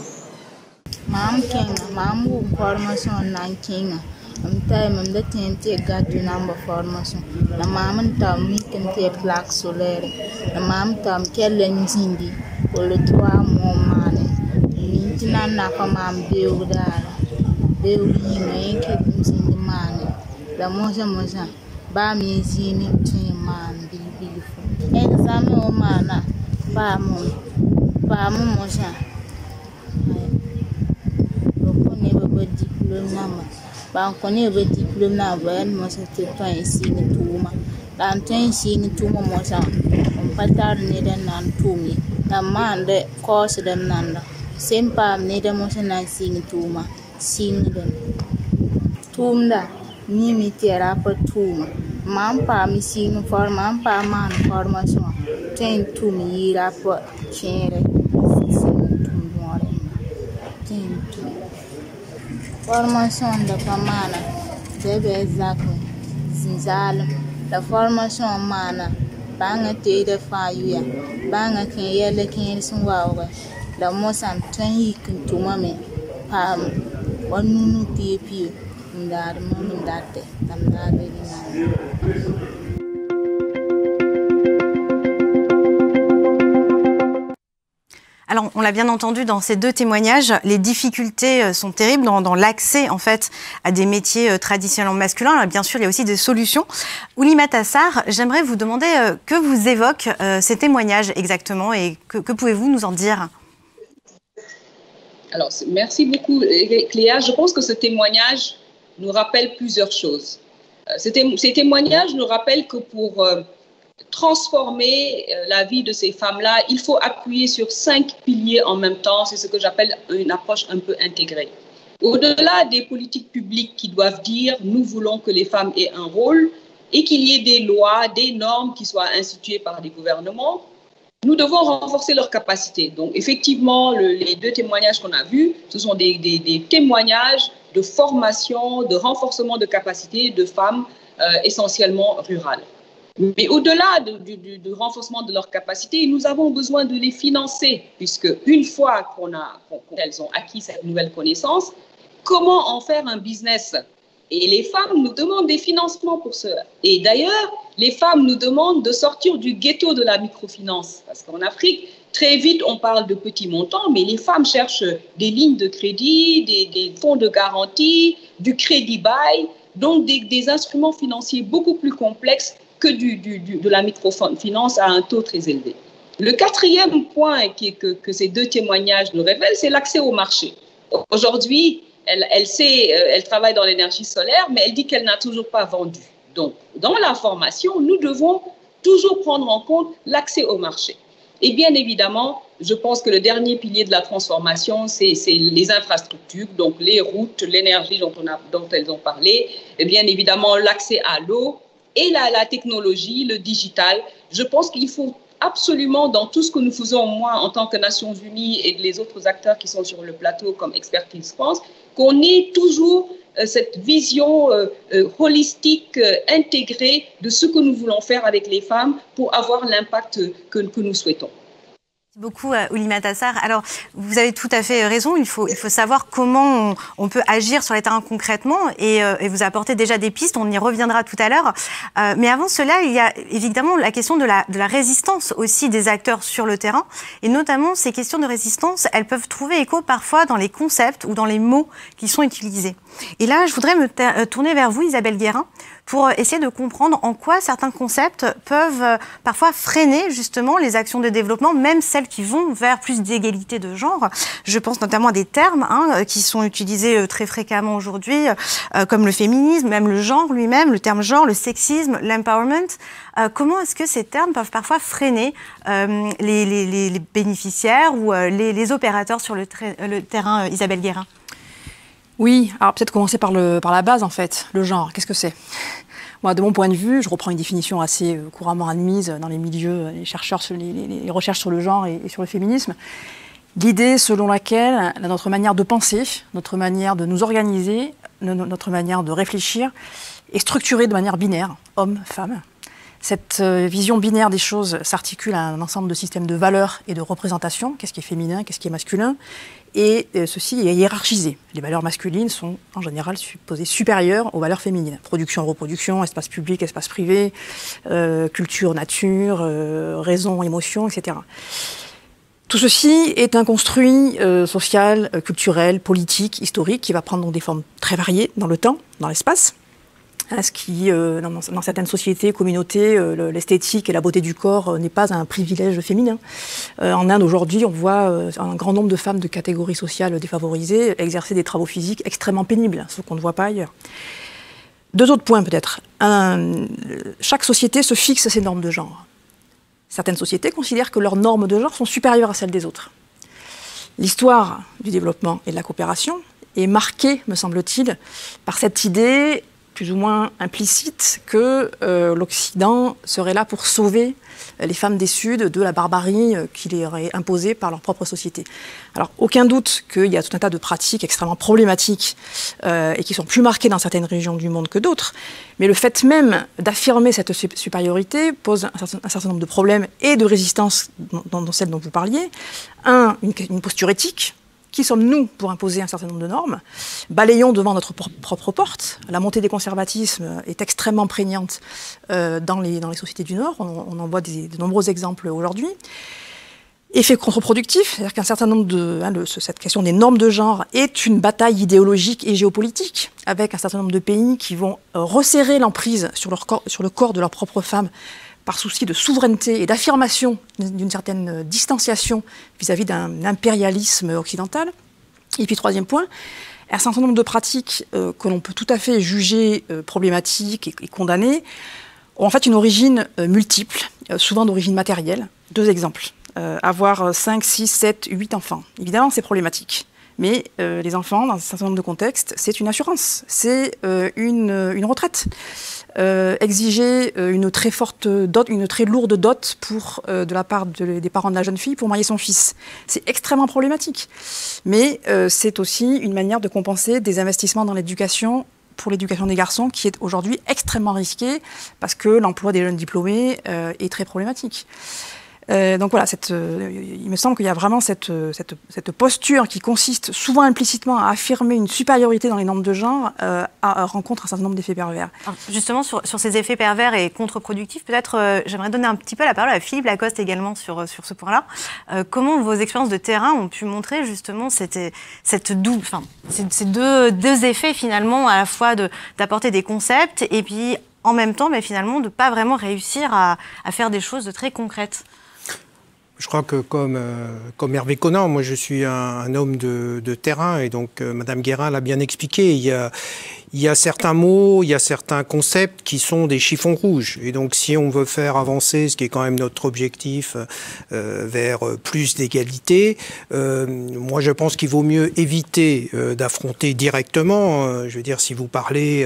Mam King, mam formation nan King. Am de tente gadu number formation. La mam tam weekend te plaque solaire. La mam tam kellen zindi pour le 3 mois mané. Mintina na fa mam beudala. Beudi me ke zindi mané. La moja ba mi zini tin man bil fu. Examen o mana ba mo moja. Bankone be diplôme na bayan mo sa teto ensino tuma dan to ensino tuma mo sa on patar ne dan nan tumi na mande course dan nanda sempa ne da mo sa na ensino tuma sin dan tumda ni mi tera pa tuma mam pa mi sino forma pa man formation ten tumi ira pa chere formation de Pamana, Bebe Exactly, Zinzal, la formation Mana, Banga Tada Faya, Banga can yell Kenson Wawa, la Mosan Twenty to Mammy, Pam, one new TP, and that moment that day, I'm not really.
Alors, on l'a bien entendu dans ces deux témoignages, les difficultés sont terribles dans l'accès en fait à des métiers traditionnellement masculins. Alors, bien sûr, il y a aussi des solutions. Oulimata Sarr, j'aimerais vous demander que vous évoquent ces témoignages exactement et que pouvez-vous nous en dire?
Alors, merci beaucoup Cléa. Je pense que ce témoignage nous rappelle plusieurs choses. Ces témoignages nous rappellent que pour transformer la vie de ces femmes-là, il faut appuyer sur 5 piliers en même temps. C'est ce que j'appelle une approche un peu intégrée. Au-delà des politiques publiques qui doivent dire « nous voulons que les femmes aient un rôle » et qu'il y ait des lois, des normes qui soient instituées par les gouvernements, nous devons renforcer leurs capacités. Donc effectivement, les deux témoignages qu'on a vus, ce sont des témoignages de formation, de renforcement de capacités de femmes essentiellement rurales. Mais au-delà du renforcement de leurs capacités, nous avons besoin de les financer, puisque une fois qu'elles ont acquis cette nouvelle connaissance, comment en faire un business? Et les femmes nous demandent des financements pour cela. Et d'ailleurs, les femmes nous demandent de sortir du ghetto de la microfinance. Parce qu'en Afrique, très vite, on parle de petits montants, mais les femmes cherchent des lignes de crédit, des fonds de garantie, du crédit bail, donc des instruments financiers beaucoup plus complexes que de la microfinance à un taux très élevé. Le quatrième point que ces deux témoignages nous révèlent, c'est l'accès au marché. Aujourd'hui, elle travaille dans l'énergie solaire, mais elle dit qu'elle n'a toujours pas vendu. Donc, dans la formation, nous devons toujours prendre en compte l'accès au marché. Et bien évidemment, je pense que le dernier pilier de la transformation, c'est les infrastructures, donc les routes, l'énergie dont elles ont parlé, et bien évidemment l'accès à l'eau, et la technologie, le digital. Je pense qu'il faut absolument, dans tout ce que nous faisons, moi, en tant que Nations Unies et les autres acteurs qui sont sur le plateau comme Expertise France, qu'on ait toujours cette vision holistique, intégrée de ce que nous voulons faire avec les femmes pour avoir l'impact que nous souhaitons.
Merci beaucoup, Oulimata Sarr. Alors, vous avez tout à fait raison. Il faut savoir comment on peut agir sur les terrains concrètement et vous apporter déjà des pistes. On y reviendra tout à l'heure. Mais avant cela, il y a évidemment la question de la résistance aussi des acteurs sur le terrain. Et notamment, ces questions de résistance, elles peuvent trouver écho parfois dans les concepts ou dans les mots qui sont utilisés. Et là, je voudrais me tourner vers vous, Isabelle Guérin, pour essayer de comprendre en quoi certains concepts peuvent parfois freiner justement les actions de développement, même celles qui vont vers plus d'égalité de genre. Je pense notamment à des termes qui sont utilisés très fréquemment aujourd'hui, comme le féminisme, même le genre lui-même, le terme genre, le sexisme, l'empowerment. Comment est-ce que ces termes peuvent parfois freiner les bénéficiaires ou les opérateurs sur le terrain, Isabelle Guérin?
Oui, alors peut-être commencer par la base en fait, le genre, qu'est-ce que c'est? Moi, de mon point de vue, je reprends une définition assez couramment admise dans les milieux, les chercheurs, les recherches sur le genre et sur le féminisme. L'idée selon laquelle notre manière de penser, notre manière de nous organiser, notre manière de réfléchir est structurée de manière binaire, homme, femme. Cette vision binaire des choses s'articule à un ensemble de systèmes de valeurs et de représentations. Qu'est-ce qui est féminin, qu'est-ce qui est masculin? Et ceci est hiérarchisé. Les valeurs masculines sont en général supposées supérieures aux valeurs féminines. Production, reproduction, espace public, espace privé, culture, nature, raison, émotion, etc. Tout ceci est un construit social, culturel, politique, historique, qui va prendre donc des formes très variées dans le temps, dans l'espace. Ce qui, dans certaines sociétés, communautés, l'esthétique et la beauté du corps n'est pas un privilège féminin. En Inde, aujourd'hui, on voit un grand nombre de femmes de catégories sociales défavorisées exercer des travaux physiques extrêmement pénibles, ce qu'on ne voit pas ailleurs. Deux autres points peut-être. Chaque société se fixe ses normes de genre. Certaines sociétés considèrent que leurs normes de genre sont supérieures à celles des autres. L'histoire du développement et de la coopération est marquée, me semble-t-il, par cette idée plus ou moins implicite que l'Occident serait là pour sauver les femmes des Suds de la barbarie qui les aurait imposée par leur propre société. Alors, aucun doute qu'il y a tout un tas de pratiques extrêmement problématiques et qui sont plus marquées dans certaines régions du monde que d'autres, mais le fait même d'affirmer cette supériorité pose un certain nombre de problèmes et de résistance dans celle dont vous parliez. Une posture éthique. Qui sommes-nous pour imposer un certain nombre de normes? Balayons devant notre propre porte. La montée des conservatismes est extrêmement prégnante dans les sociétés du Nord. On en voit de nombreux exemples aujourd'hui. Effet contre-productif, c'est-à-dire qu'un certain nombre cette question des normes de genre est une bataille idéologique et géopolitique, avec un certain nombre de pays qui vont resserrer l'emprise sur le corps de leurs propres femmes, par souci de souveraineté et d'affirmation d'une certaine distanciation vis-à-vis d'un impérialisme occidental. Et puis, troisième point, un certain nombre de pratiques que l'on peut tout à fait juger problématiques et condamner ont en fait une origine multiple, souvent d'origine matérielle. Deux exemples. Avoir 5, 6, 7, 8 enfants. Évidemment, c'est problématique. Mais les enfants, dans un certain nombre de contextes, c'est une assurance, c'est une retraite. Exiger une très forte dot, une très lourde dot de la part des parents de la jeune fille pour marier son fils. C'est extrêmement problématique. Mais c'est aussi une manière de compenser des investissements dans l'éducation pour l'éducation des garçons qui est aujourd'hui extrêmement risquée parce que l'emploi des jeunes diplômés est très problématique. Donc voilà, il me semble qu'il y a vraiment cette posture qui consiste souvent implicitement à affirmer une supériorité dans les normes de genre rencontre un certain nombre d'effets pervers.
Alors justement, sur ces effets pervers et contre-productifs, peut-être j'aimerais donner un petit peu la parole à Philippe Lacoste également sur ce point-là. Comment vos expériences de terrain ont pu montrer justement ces deux effets finalement, à la fois d'apporter des concepts et puis en même temps, mais finalement, de ne pas vraiment réussir à faire des choses de très concrètes?
Je crois que comme Hervé Conan, moi je suis un homme de terrain et donc Madame Guérin l'a bien expliqué. Il y a certains mots, il y a certains concepts qui sont des chiffons rouges. Et donc si on veut faire avancer, ce qui est quand même notre objectif, vers plus d'égalité, moi je pense qu'il vaut mieux éviter d'affronter directement. Je veux dire, si vous parlez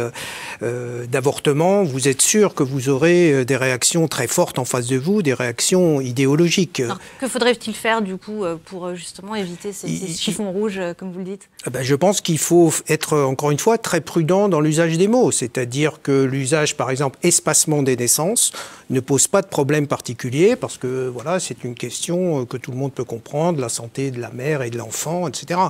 d'avortement, vous êtes sûr que vous aurez des réactions très fortes en face de vous, des réactions idéologiques.
Alors, que faudrait-il faire du coup pour justement éviter ces chiffons rouges, comme vous le dites?
Je pense qu'il faut être, encore une fois, très prudent dans l'usage des mots. C'est-à-dire que l'usage, par exemple, espacement des naissances, ne pose pas de problème particulier parce que voilà, c'est une question que tout le monde peut comprendre, la santé de la mère et de l'enfant, etc.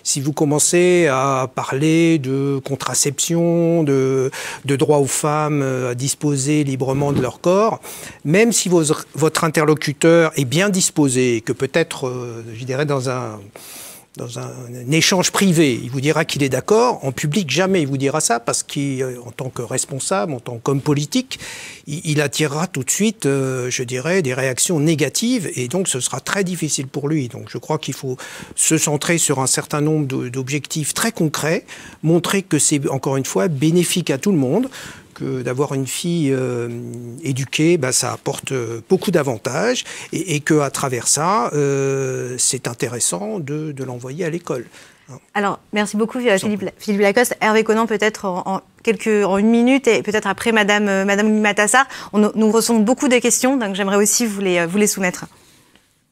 Si vous commencez à parler de contraception, de droit aux femmes à disposer librement de leur corps, même si votre interlocuteur est bien disposé et que peut-être, je dirais, dans un échange privé, il vous dira qu'il est d'accord. En public, jamais il vous dira ça parce qu'en tant que responsable, en tant qu'homme politique, il attirera tout de suite, je dirais, des réactions négatives et donc ce sera très difficile pour lui. Donc je crois qu'il faut se centrer sur un certain nombre d'objectifs très concrets, montrer que c'est, encore une fois, bénéfique à tout le monde. D'avoir une fille éduquée, ça apporte beaucoup d'avantages et qu'à travers ça, c'est intéressant de l'envoyer à l'école.
Alors, merci beaucoup Philippe Lacoste. Hervé Conan, peut-être en une minute, et peut-être après Madame Limatassar. Nous recevons beaucoup de questions, donc j'aimerais aussi vous les soumettre.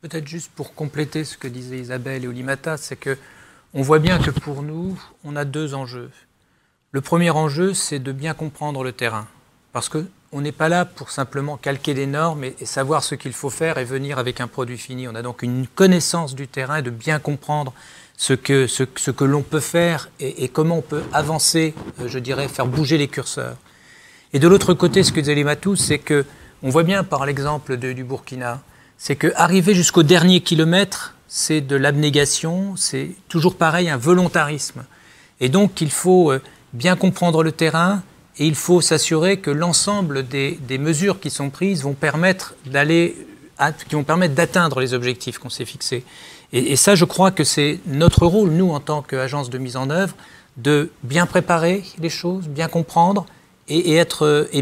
Peut-être juste pour compléter ce que disaient Isabelle et Oulimata, c'est qu'on voit bien que pour nous, on a deux enjeux. Le premier enjeu, c'est de bien comprendre le terrain. Parce que on n'est pas là pour simplement calquer des normes et savoir ce qu'il faut faire et venir avec un produit fini. On a donc une connaissance du terrain et de bien comprendre ce que l'on peut faire et comment on peut avancer, je dirais, faire bouger les curseurs. Et de l'autre côté, ce que disait Limatou, c'est qu'on voit bien par l'exemple du Burkina, c'est qu'arriver jusqu'au dernier kilomètre, c'est de l'abnégation, c'est toujours pareil, un volontarisme. Et donc, il faut bien comprendre le terrain et il faut s'assurer que l'ensemble des mesures qui sont prises vont permettre d'atteindre les objectifs qu'on s'est fixés. Et ça, je crois que c'est notre rôle, nous, en tant qu'agence de mise en œuvre, de bien préparer les choses, bien comprendre et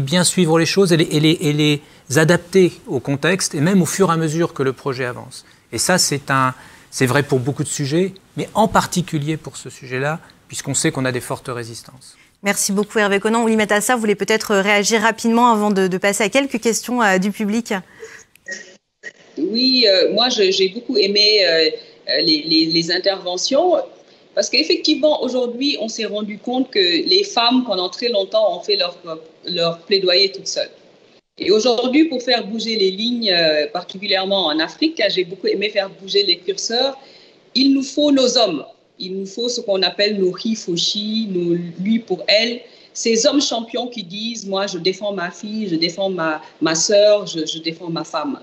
bien suivre les choses et les adapter au contexte et même au fur et à mesure que le projet avance. Et ça, c'est vrai pour beaucoup de sujets, mais en particulier pour ce sujet-là, puisqu'on sait qu'on a des fortes résistances.
Merci beaucoup Hervé Conan. Oulimata Sarr, vous voulez peut-être réagir rapidement avant de passer à quelques questions du public?
Oui, moi j'ai beaucoup aimé les interventions parce qu'effectivement aujourd'hui on s'est rendu compte que les femmes pendant très longtemps ont fait leur plaidoyer toutes seules. Et aujourd'hui pour faire bouger les lignes, particulièrement en Afrique, j'ai beaucoup aimé faire bouger les curseurs, il nous faut nos hommes. Il nous faut ce qu'on appelle nos he for she, nos lui pour elle, ces hommes champions qui disent « moi je défends ma fille, je défends ma sœur, je défends ma femme ».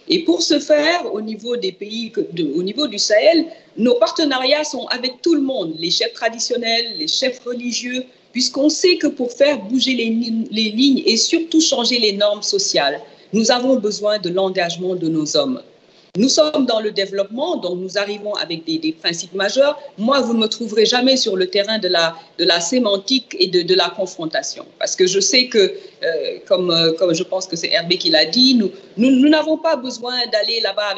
Et pour ce faire, au niveau des pays, au niveau du Sahel, nos partenariats sont avec tout le monde, les chefs traditionnels, les chefs religieux, puisqu'on sait que pour faire bouger les lignes et surtout changer les normes sociales, nous avons besoin de l'engagement de nos hommes. Nous sommes dans le développement, donc nous arrivons avec des principes majeurs. Moi, vous ne me trouverez jamais sur le terrain de la sémantique et de la confrontation. Parce que je sais que, comme je pense que c'est Hervé qui l'a dit, nous n'avons pas besoin d'aller là-bas,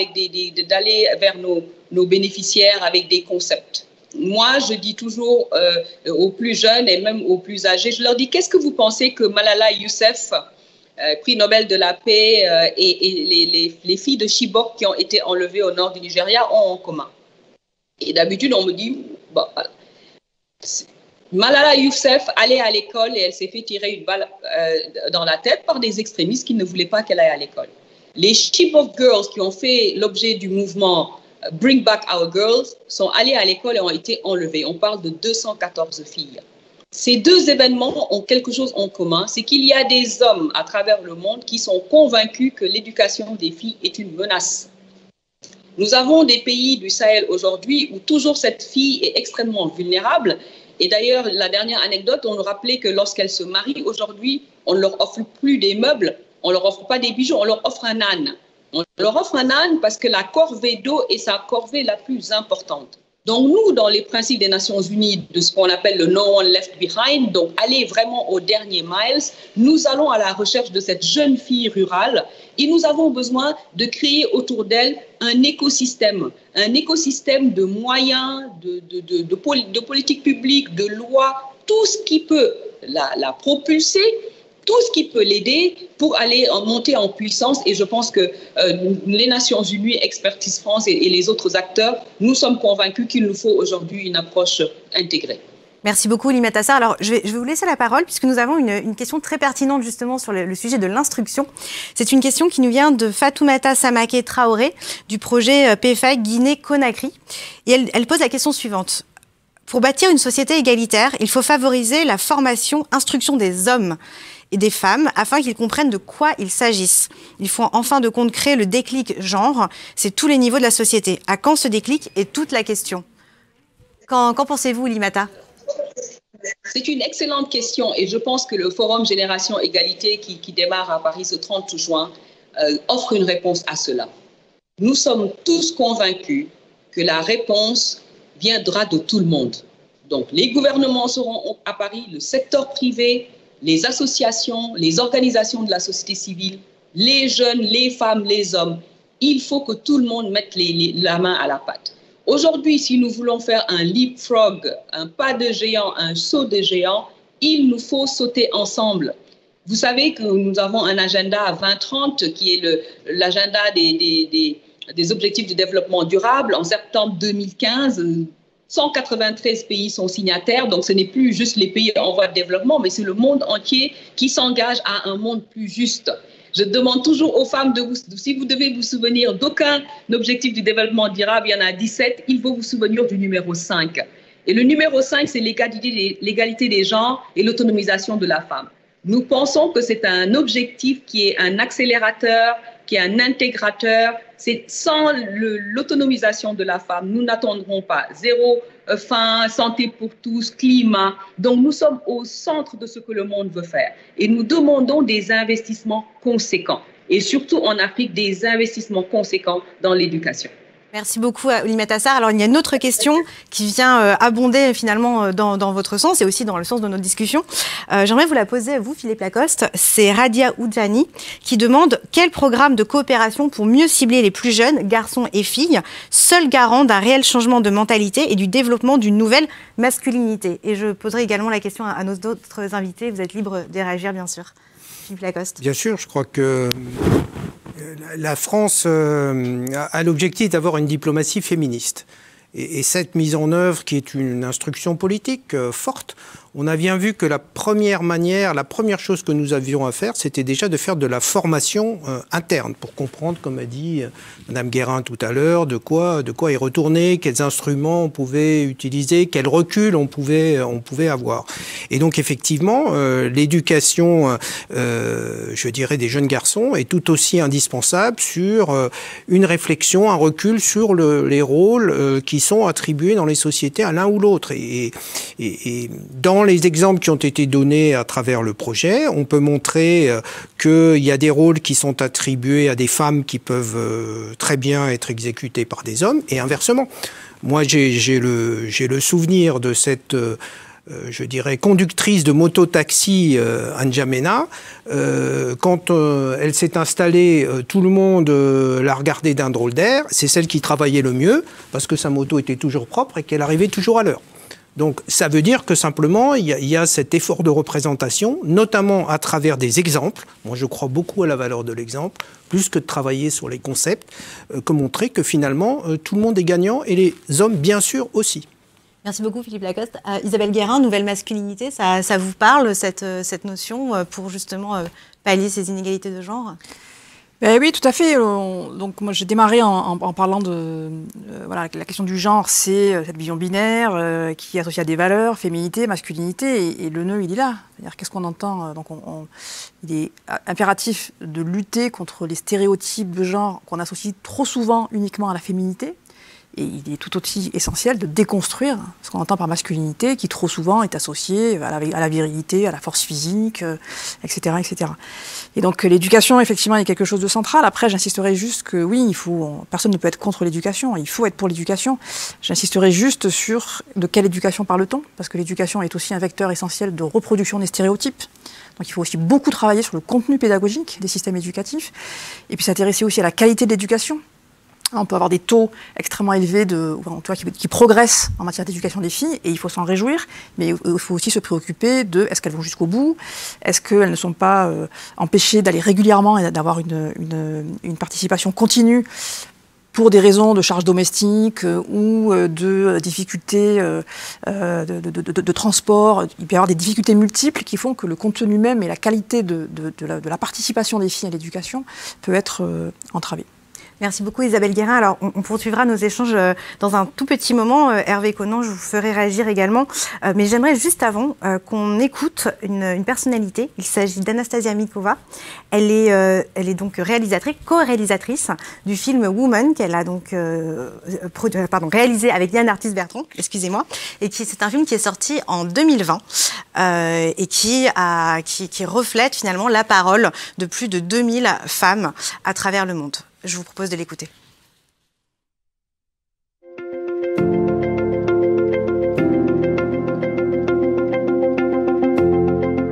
d'aller vers nos bénéficiaires avec des concepts. Moi, je dis toujours aux plus jeunes et même aux plus âgés, je leur dis, qu'est-ce que vous pensez que Malala Yousaf, prix Nobel de la paix, et les filles de Chibok qui ont été enlevées au nord du Nigeria ont en commun? Et d'habitude, on me dit, bon, voilà. Malala Yousaf allait à l'école et elle s'est fait tirer une balle dans la tête par des extrémistes qui ne voulaient pas qu'elle aille à l'école. Les Chibok Girls qui ont fait l'objet du mouvement Bring Back Our Girls sont allées à l'école et ont été enlevées. On parle de 214 filles. Ces deux événements ont quelque chose en commun, c'est qu'il y a des hommes à travers le monde qui sont convaincus que l'éducation des filles est une menace. Nous avons des pays du Sahel aujourd'hui où toujours cette fille est extrêmement vulnérable. Et d'ailleurs, la dernière anecdote, on nous rappelait que lorsqu'elles se marient aujourd'hui, on ne leur offre plus des meubles, on ne leur offre pas des bijoux, on leur offre un âne. On leur offre un âne parce que la corvée d'eau est sa corvée la plus importante. Donc nous, dans les principes des Nations Unies, de ce qu'on appelle le No One Left Behind, donc aller vraiment au dernier miles, nous allons à la recherche de cette jeune fille rurale et nous avons besoin de créer autour d'elle un écosystème de moyens, de politiques publiques, de lois, tout ce qui peut la propulser, tout ce qui peut l'aider pour aller monter en puissance. Et je pense que les Nations Unies, Expertise France et les autres acteurs, nous sommes convaincus qu'il nous faut aujourd'hui une approche intégrée.
Merci beaucoup, Oulimata Sarr. Alors, je vais vous laisser la parole puisque nous avons une question très pertinente justement sur le sujet de l'instruction. C'est une question qui nous vient de Fatoumata Samaké Traoré du projet PFA Guinée-Conakry. Et elle pose la question suivante. Pour bâtir une société égalitaire, il faut favoriser la formation, instruction des hommes et des femmes afin qu'ils comprennent de quoi il s'agisse. Il faut en fin de compte créer le déclic genre. C'est tous les niveaux de la société. À quand ce déclic est toute la question. Qu'en pensez-vous, Oulimata ?
C'est une excellente question et je pense que le Forum Génération Égalité qui démarre à Paris ce 30 juin offre une réponse à cela. Nous sommes tous convaincus que la réponse viendra de tout le monde. Donc les gouvernements seront à Paris, le secteur privé, les associations, les organisations de la société civile, les jeunes, les femmes, les hommes. Il faut que tout le monde mette la main à la pâte. Aujourd'hui, si nous voulons faire un leapfrog, un pas de géant, un saut de géant, il nous faut sauter ensemble. Vous savez que nous avons un agenda à 2030 qui est l'agenda des objectifs de développement durable. En septembre 2015, 193 pays sont signataires, donc ce n'est plus juste les pays en voie de développement, mais c'est le monde entier qui s'engage à un monde plus juste. Je demande toujours aux femmes, si vous devez vous souvenir d'aucun objectif du développement durable, il y en a 17, il faut vous souvenir du numéro 5. Et le numéro 5, c'est l'égalité des genres et l'autonomisation de la femme. Nous pensons que c'est un objectif qui est un accélérateur, qui est un intégrateur. Sans l'autonomisation de la femme, nous n'atteindrons pas zéro faim, santé pour tous, climat. Donc nous sommes au centre de ce que le monde veut faire. Et nous demandons des investissements conséquents. Et surtout en Afrique, des investissements conséquents dans l'éducation.
Merci beaucoup à Oulimata Sarr. Alors, il y a une autre question qui vient abonder finalement dans votre sens et aussi dans le sens de notre discussion. J'aimerais vous la poser à vous, Philippe Lacoste. C'est Radia Oudjani qui demande quel programme de coopération pour mieux cibler les plus jeunes, garçons et filles, seul garant d'un réel changement de mentalité et du développement d'une nouvelle masculinité. Et je poserai également la question à nos autres invités. Vous êtes libre de réagir, bien sûr. Philippe Lacoste.
Bien sûr, je crois que la France a l'objectif d'avoir une diplomatie féministe. Et cette mise en œuvre, qui est une instruction politique forte, on a bien vu que la première chose que nous avions à faire, c'était déjà de faire de la formation interne pour comprendre, comme a dit Mme Guérin tout à l'heure, de quoi y retourner, quels instruments on pouvait utiliser, quel recul on pouvait avoir. Et donc effectivement, l'éducation, je dirais, des jeunes garçons est tout aussi indispensable sur une réflexion, un recul sur les rôles qui sont attribués dans les sociétés à l'un ou l'autre. Et dans les exemples qui ont été donnés à travers le projet, on peut montrer qu'il y a des rôles qui sont attribués à des femmes qui peuvent très bien être exécutés par des hommes, et inversement. Moi, j'ai le souvenir de cette je dirais, conductrice de moto-taxi N'Djamena. Quand elle s'est installée, tout le monde l'a regardée d'un drôle d'air. C'est celle qui travaillait le mieux, parce que sa moto était toujours propre et qu'elle arrivait toujours à l'heure. Donc ça veut dire que simplement, il y a cet effort de représentation, notamment à travers des exemples. Moi, je crois beaucoup à la valeur de l'exemple, plus que de travailler sur les concepts, que montrer que finalement, tout le monde est gagnant, et les hommes, bien sûr, aussi.
Merci beaucoup, Philippe Lacoste. Isabelle Guérin, nouvelle masculinité, ça vous parle, cette notion, pour justement pallier ces inégalités de genre ?
Ben oui, tout à fait. Donc moi j'ai démarré en parlant de voilà, la question du genre, c'est cette vision binaire qui est associée à des valeurs, féminité, masculinité, et le nœud il est là. C'est-à-dire qu'est-ce qu'on entend. Donc il est impératif de lutter contre les stéréotypes de genre qu'on associe trop souvent uniquement à la féminité. Et il est tout aussi essentiel de déconstruire ce qu'on entend par masculinité, qui trop souvent est associé à la virilité, à la force physique, etc., etc. Et donc l'éducation, effectivement, est quelque chose de central. Après, j'insisterai juste que oui, personne ne peut être contre l'éducation, il faut être pour l'éducation. J'insisterai juste sur de quelle éducation parle-t-on, parce que l'éducation est aussi un vecteur essentiel de reproduction des stéréotypes. Donc il faut aussi beaucoup travailler sur le contenu pédagogique des systèmes éducatifs, et puis s'intéresser aussi à la qualité de l'éducation. On peut avoir des taux extrêmement élevés qui progressent en matière d'éducation des filles, et il faut s'en réjouir, mais il faut aussi se préoccuper de est-ce qu'elles vont jusqu'au bout, est-ce qu'elles ne sont pas empêchées d'aller régulièrement et d'avoir une participation continue pour des raisons de charges domestiques ou de difficultés de transport. Il peut y avoir des difficultés multiples qui font que le contenu même et la qualité de la participation des filles à l'éducation peut être entravée.
Merci beaucoup Isabelle Guérin. Alors on poursuivra nos échanges dans un tout petit moment. Hervé Conant, je vous ferai réagir également. Mais j'aimerais juste avant qu'on écoute une personnalité. Il s'agit d'Anastasia Mikova. Elle est donc co-réalisatrice du film Woman qu'elle a donc réalisé avec Yann Arthus-Bertrand, excusez-moi. Et c'est un film qui est sorti en 2020 et qui reflète finalement la parole de plus de 2000 femmes à travers le monde. Je vous propose de l'écouter.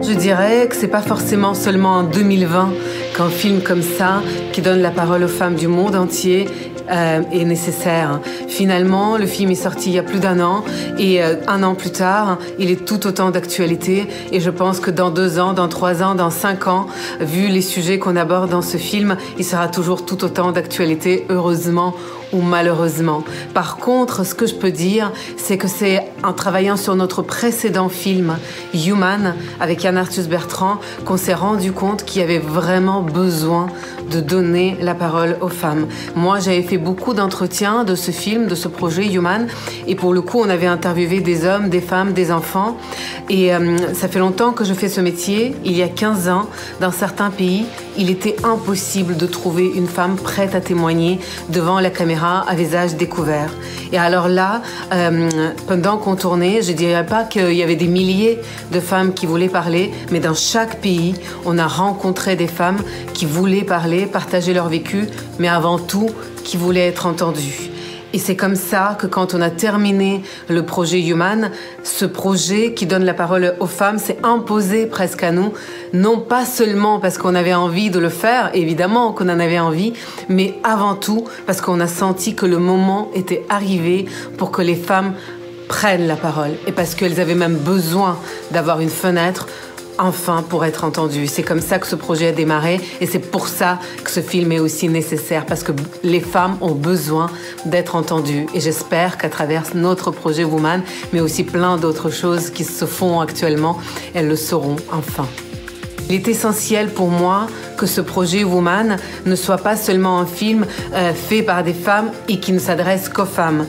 Je dirais que c'est pas forcément seulement en 2020 qu'un film comme ça, qui donne la parole aux femmes du monde entier, est nécessaire. Finalement, le film est sorti il y a plus d'1 an et 1 an plus tard, il est tout autant d'actualité et je pense que dans 2 ans, dans 3 ans, dans 5 ans, vu les sujets qu'on aborde dans ce film, il sera toujours tout autant d'actualité, heureusement ou malheureusement. Par contre, ce que je peux dire, c'est que c'est en travaillant sur notre précédent film, Human, avec Yann Arthus Bertrand, qu'on s'est rendu compte qu'il y avait vraiment besoin de donner la parole aux femmes. Moi, j'avais fait beaucoup d'entretiens de ce film, de ce projet Human, et pour le coup, on avait interviewé des hommes, des femmes, des enfants, et ça fait longtemps que je fais ce métier. Il y a 15 ans, dans certains pays, il était impossible de trouver une femme prête à témoigner devant la caméra à visage découvert. Et alors là, pendant qu'on tournait, je ne dirais pas qu'il y avait des milliers de femmes qui voulaient parler, mais dans chaque pays, on a rencontré des femmes qui voulaient parler, partager leur vécu, mais avant tout, qui voulaient être entendues. Et c'est comme ça que quand on a terminé le projet Human, ce projet qui donne la parole aux femmes s'est imposé presque à nous, non pas seulement parce qu'on avait envie de le faire, évidemment qu'on en avait envie, mais avant tout parce qu'on a senti que le moment était arrivé pour que les femmes prennent la parole et parce qu'elles avaient même besoin d'avoir une fenêtre enfin pour être entendu. C'est comme ça que ce projet a démarré et c'est pour ça que ce film est aussi nécessaire parce que les femmes ont besoin d'être entendues et j'espère qu'à travers notre projet Woman, mais aussi plein d'autres choses qui se font actuellement, elles le seront enfin. Il est essentiel pour moi que ce projet Woman ne soit pas seulement un film fait par des femmes et qui ne s'adresse qu'aux femmes.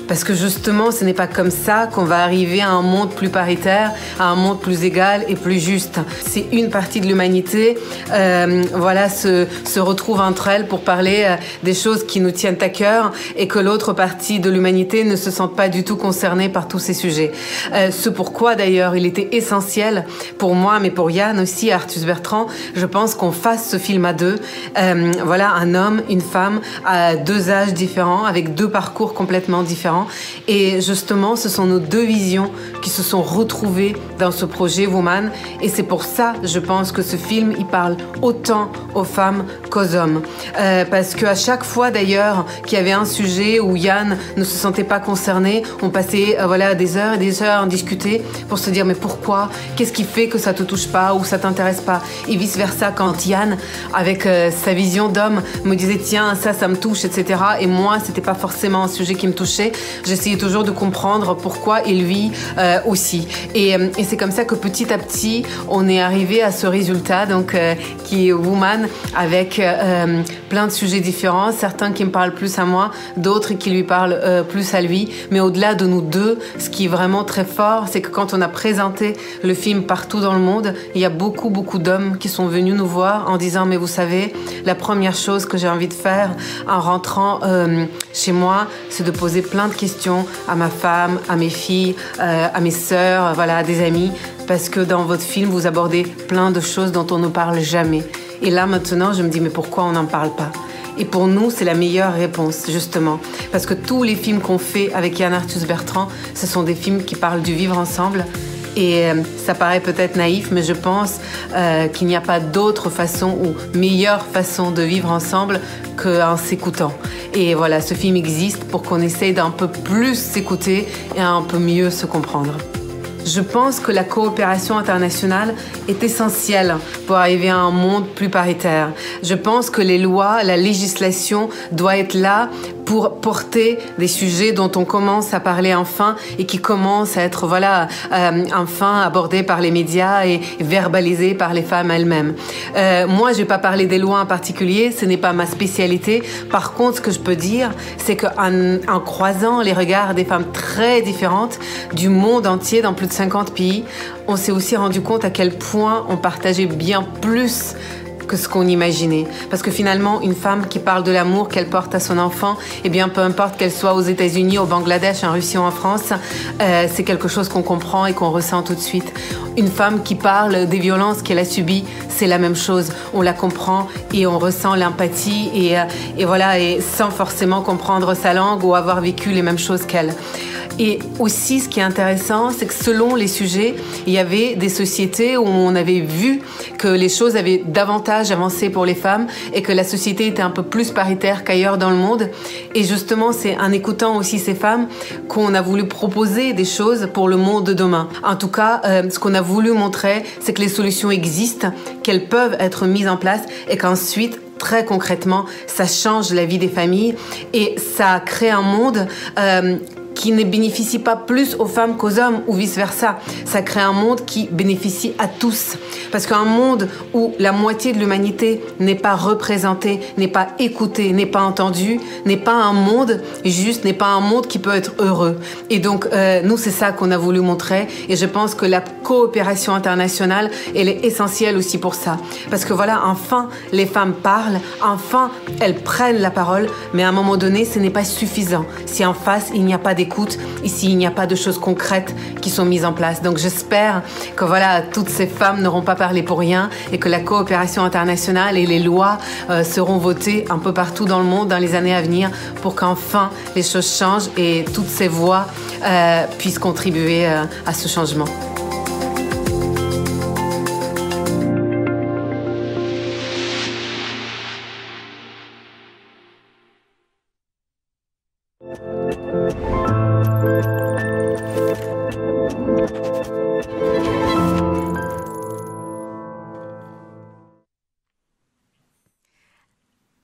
Parce que justement, ce n'est pas comme ça qu'on va arriver à un monde plus paritaire, à un monde plus égal et plus juste. C'est une partie de l'humanité, se retrouve entre elles pour parler des choses qui nous tiennent à cœur et que l'autre partie de l'humanité ne se sente pas du tout concernée par tous ces sujets. Ce pourquoi d'ailleurs il était essentiel pour moi, mais pour Yann aussi, Arthus Bertrand, je pense qu'on fasse ce film à deux. Un homme, une femme, à 2 âges différents, avec 2 parcours complètement différents. Et justement, ce sont nos 2 visions qui se sont retrouvées dans ce projet Woman. Et c'est pour ça, je pense, que ce film, il parle autant aux femmes qu'aux hommes. Parce qu'à chaque fois, d'ailleurs, qu'il y avait un sujet où Yann ne se sentait pas concerné, on passait des heures et des heures à en discuter pour se dire mais pourquoi ? Qu'est-ce qui fait que ça te touche pas ou ça t'intéresse pas ? Et vice-versa, quand Yann, avec sa vision d'homme, me disait tiens, ça me touche, etc. Et moi, c'était pas forcément un sujet qui me touchait. J'essayais toujours de comprendre pourquoi il vit aussi. Et c'est comme ça que petit à petit, on est arrivé à ce résultat, donc qui est Woman, avec plein de sujets différents, certains qui me parlent plus à moi, d'autres qui lui parlent plus à lui. Mais au-delà de nous deux, ce qui est vraiment très fort, c'est que quand on a présenté le film partout dans le monde, il y a beaucoup d'hommes qui sont venus nous voir en disant mais vous savez, la première chose que j'ai envie de faire en rentrant chez moi, c'est de poser plein de questions à ma femme, à mes filles, à mes sœurs, à des amis, parce que dans votre film, vous abordez plein de choses dont on ne parle jamais. Et là, maintenant, je me dis, mais pourquoi on n'en parle pas ? Et pour nous, c'est la meilleure réponse, justement. Parce que tous les films qu'on fait avec Yann Arthus Bertrand, ce sont des films qui parlent du vivre ensemble. Et ça paraît peut-être naïf, mais je pense qu'il n'y a pas d'autre façon ou meilleure façon de vivre ensemble qu'en s'écoutant. Et voilà, ce film existe pour qu'on essaye d'un peu plus s'écouter et un peu mieux se comprendre. Je pense que la coopération internationale est essentielle pour arriver à un monde plus paritaire. Je pense que les lois, la législation doit être là pour porter des sujets dont on commence à parler enfin et qui commencent à être enfin abordés par les médias et verbalisés par les femmes elles-mêmes. Moi, je vais pas parler des lois en particulier, ce n'est pas ma spécialité. Par contre, ce que je peux dire, c'est qu'en croisant les regards des femmes très différentes du monde entier, dans plus de 50 pays, on s'est aussi rendu compte à quel point on partageait bien plus que ce qu'on imaginait. Parce que finalement, une femme qui parle de l'amour qu'elle porte à son enfant, eh bien, peu importe qu'elle soit aux États-Unis, au Bangladesh, en Russie ou en France, c'est quelque chose qu'on comprend et qu'on ressent tout de suite. Une femme qui parle des violences qu'elle a subies, c'est la même chose. On la comprend et on ressent l'empathie et sans forcément comprendre sa langue ou avoir vécu les mêmes choses qu'elle. Et aussi, ce qui est intéressant, c'est que selon les sujets, il y avait des sociétés où on avait vu que les choses avaient davantage avancé pour les femmes et que la société était un peu plus paritaire qu'ailleurs dans le monde. Et justement, c'est en écoutant aussi ces femmes qu'on a voulu proposer des choses pour le monde de demain. En tout cas, ce qu'on a voulu montrer, c'est que les solutions existent, qu'elles peuvent être mises en place et qu'ensuite, très concrètement, ça change la vie des familles et ça crée un monde qui ne bénéficie pas plus aux femmes qu'aux hommes ou vice-versa. Ça crée un monde qui bénéficie à tous. Parce qu'un monde où la moitié de l'humanité n'est pas représentée, n'est pas écoutée, n'est pas entendue, n'est pas un monde juste, n'est pas un monde qui peut être heureux. Et donc, nous, c'est ça qu'on a voulu montrer. Et je pense que la coopération internationale, elle est essentielle aussi pour ça. Parce que voilà, enfin, les femmes parlent, enfin, elles prennent la parole, mais à un moment donné, ce n'est pas suffisant. Si en face, il n'y a pas d'écoute, ici, il n'y a pas de choses concrètes qui sont mises en place. Donc, j'espère que voilà, toutes ces femmes n'auront pas parlé pour rien et que la coopération internationale et les lois seront votées un peu partout dans le monde dans les années à venir pour qu'enfin les choses changent et toutes ces voix puissent contribuer à ce changement.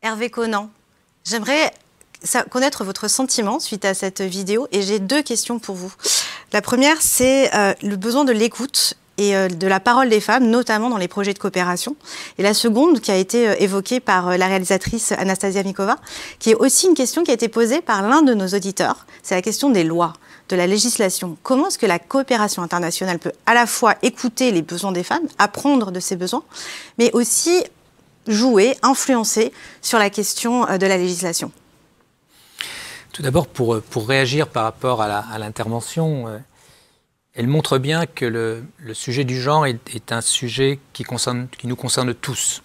Hervé Conant, j'aimerais connaître votre sentiment suite à cette vidéo et j'ai deux questions pour vous. La première, c'est le besoin de l'écoute et de la parole des femmes, notamment dans les projets de coopération. Et la seconde, qui a été évoquée par la réalisatrice Anastasia Mikova, qui est aussi une question qui a été posée par l'un de nos auditeurs, c'est la question des lois, de la législation. Comment est-ce que la coopération internationale peut à la fois écouter les besoins des femmes, apprendre de ces besoins, mais aussi jouer, influencer sur la question de la législation?
Tout d'abord, pour réagir par rapport à l'intervention, elle montre bien que le sujet du genre est un sujet qui nous concerne tous.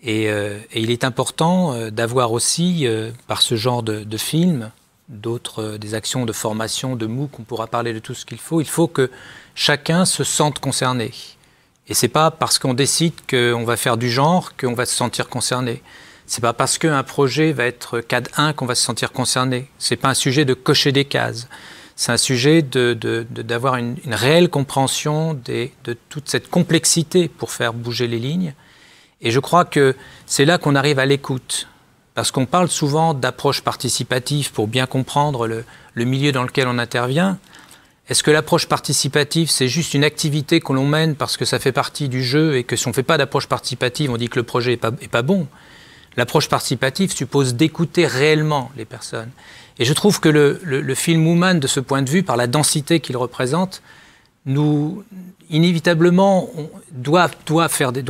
Et il est important d'avoir aussi, par ce genre de film, des actions de formation, de MOOC, on pourra parler de tout ce qu'il faut que chacun se sente concerné. Et c'est pas parce qu'on décide qu'on va faire du genre qu'on va se sentir concerné. C'est pas parce qu'un projet va être CAD 1 qu'on va se sentir concerné. C'est pas un sujet de cocher des cases. C'est un sujet d'avoir une réelle compréhension de toute cette complexité pour faire bouger les lignes. Et je crois que c'est là qu'on arrive à l'écoute. Parce qu'on parle souvent d'approche participative pour bien comprendre le milieu dans lequel on intervient. Est-ce que l'approche participative, c'est juste une activité que l'on mène parce que ça fait partie du jeu et que si on ne fait pas d'approche participative, on dit que le projet n'est pas bon? L'approche participative suppose d'écouter réellement les personnes. Et je trouve que le film Woman, de ce point de vue, par la densité qu'il représente, inévitablement, doit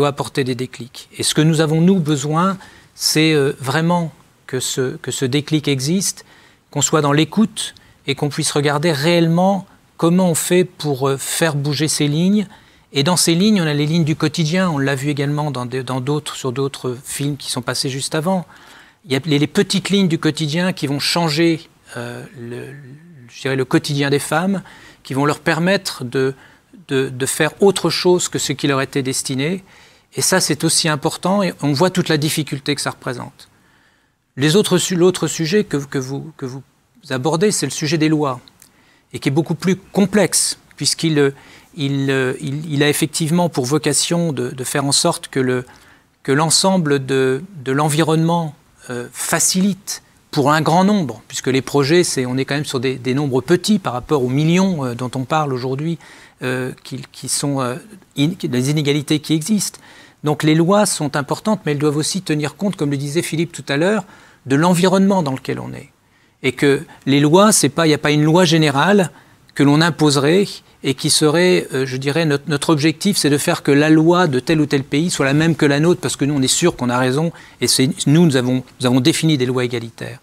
apporter des déclics. Et ce que nous avons, nous, besoin, c'est vraiment que ce déclic existe, qu'on soit dans l'écoute et qu'on puisse regarder réellement comment on fait pour faire bouger ces lignes. Et dans ces lignes, on a les lignes du quotidien. On l'a vu également sur d'autres films qui sont passés juste avant. Il y a les petites lignes du quotidien qui vont changer le quotidien des femmes, qui vont leur permettre de faire autre chose que ce qui leur était destiné. Et ça, c'est aussi important. Et on voit toute la difficulté que ça représente. L'autre sujet que vous abordez, c'est le sujet des lois. Et qui est beaucoup plus complexe, puisqu'il a effectivement pour vocation de faire en sorte que l'ensemble de l'environnement facilite pour un grand nombre, puisque les projets, on est quand même sur des nombres petits par rapport aux millions dont on parle aujourd'hui, qui sont les inégalités qui existent. Donc les lois sont importantes, mais elles doivent aussi tenir compte, comme le disait Philippe tout à l'heure, de l'environnement dans lequel on est. Et que les lois, il n'y a pas une loi générale que l'on imposerait et qui serait, je dirais, notre objectif, c'est de faire que la loi de tel ou tel pays soit la même que la nôtre, parce que nous, on est sûr qu'on a raison, et nous avons défini des lois égalitaires.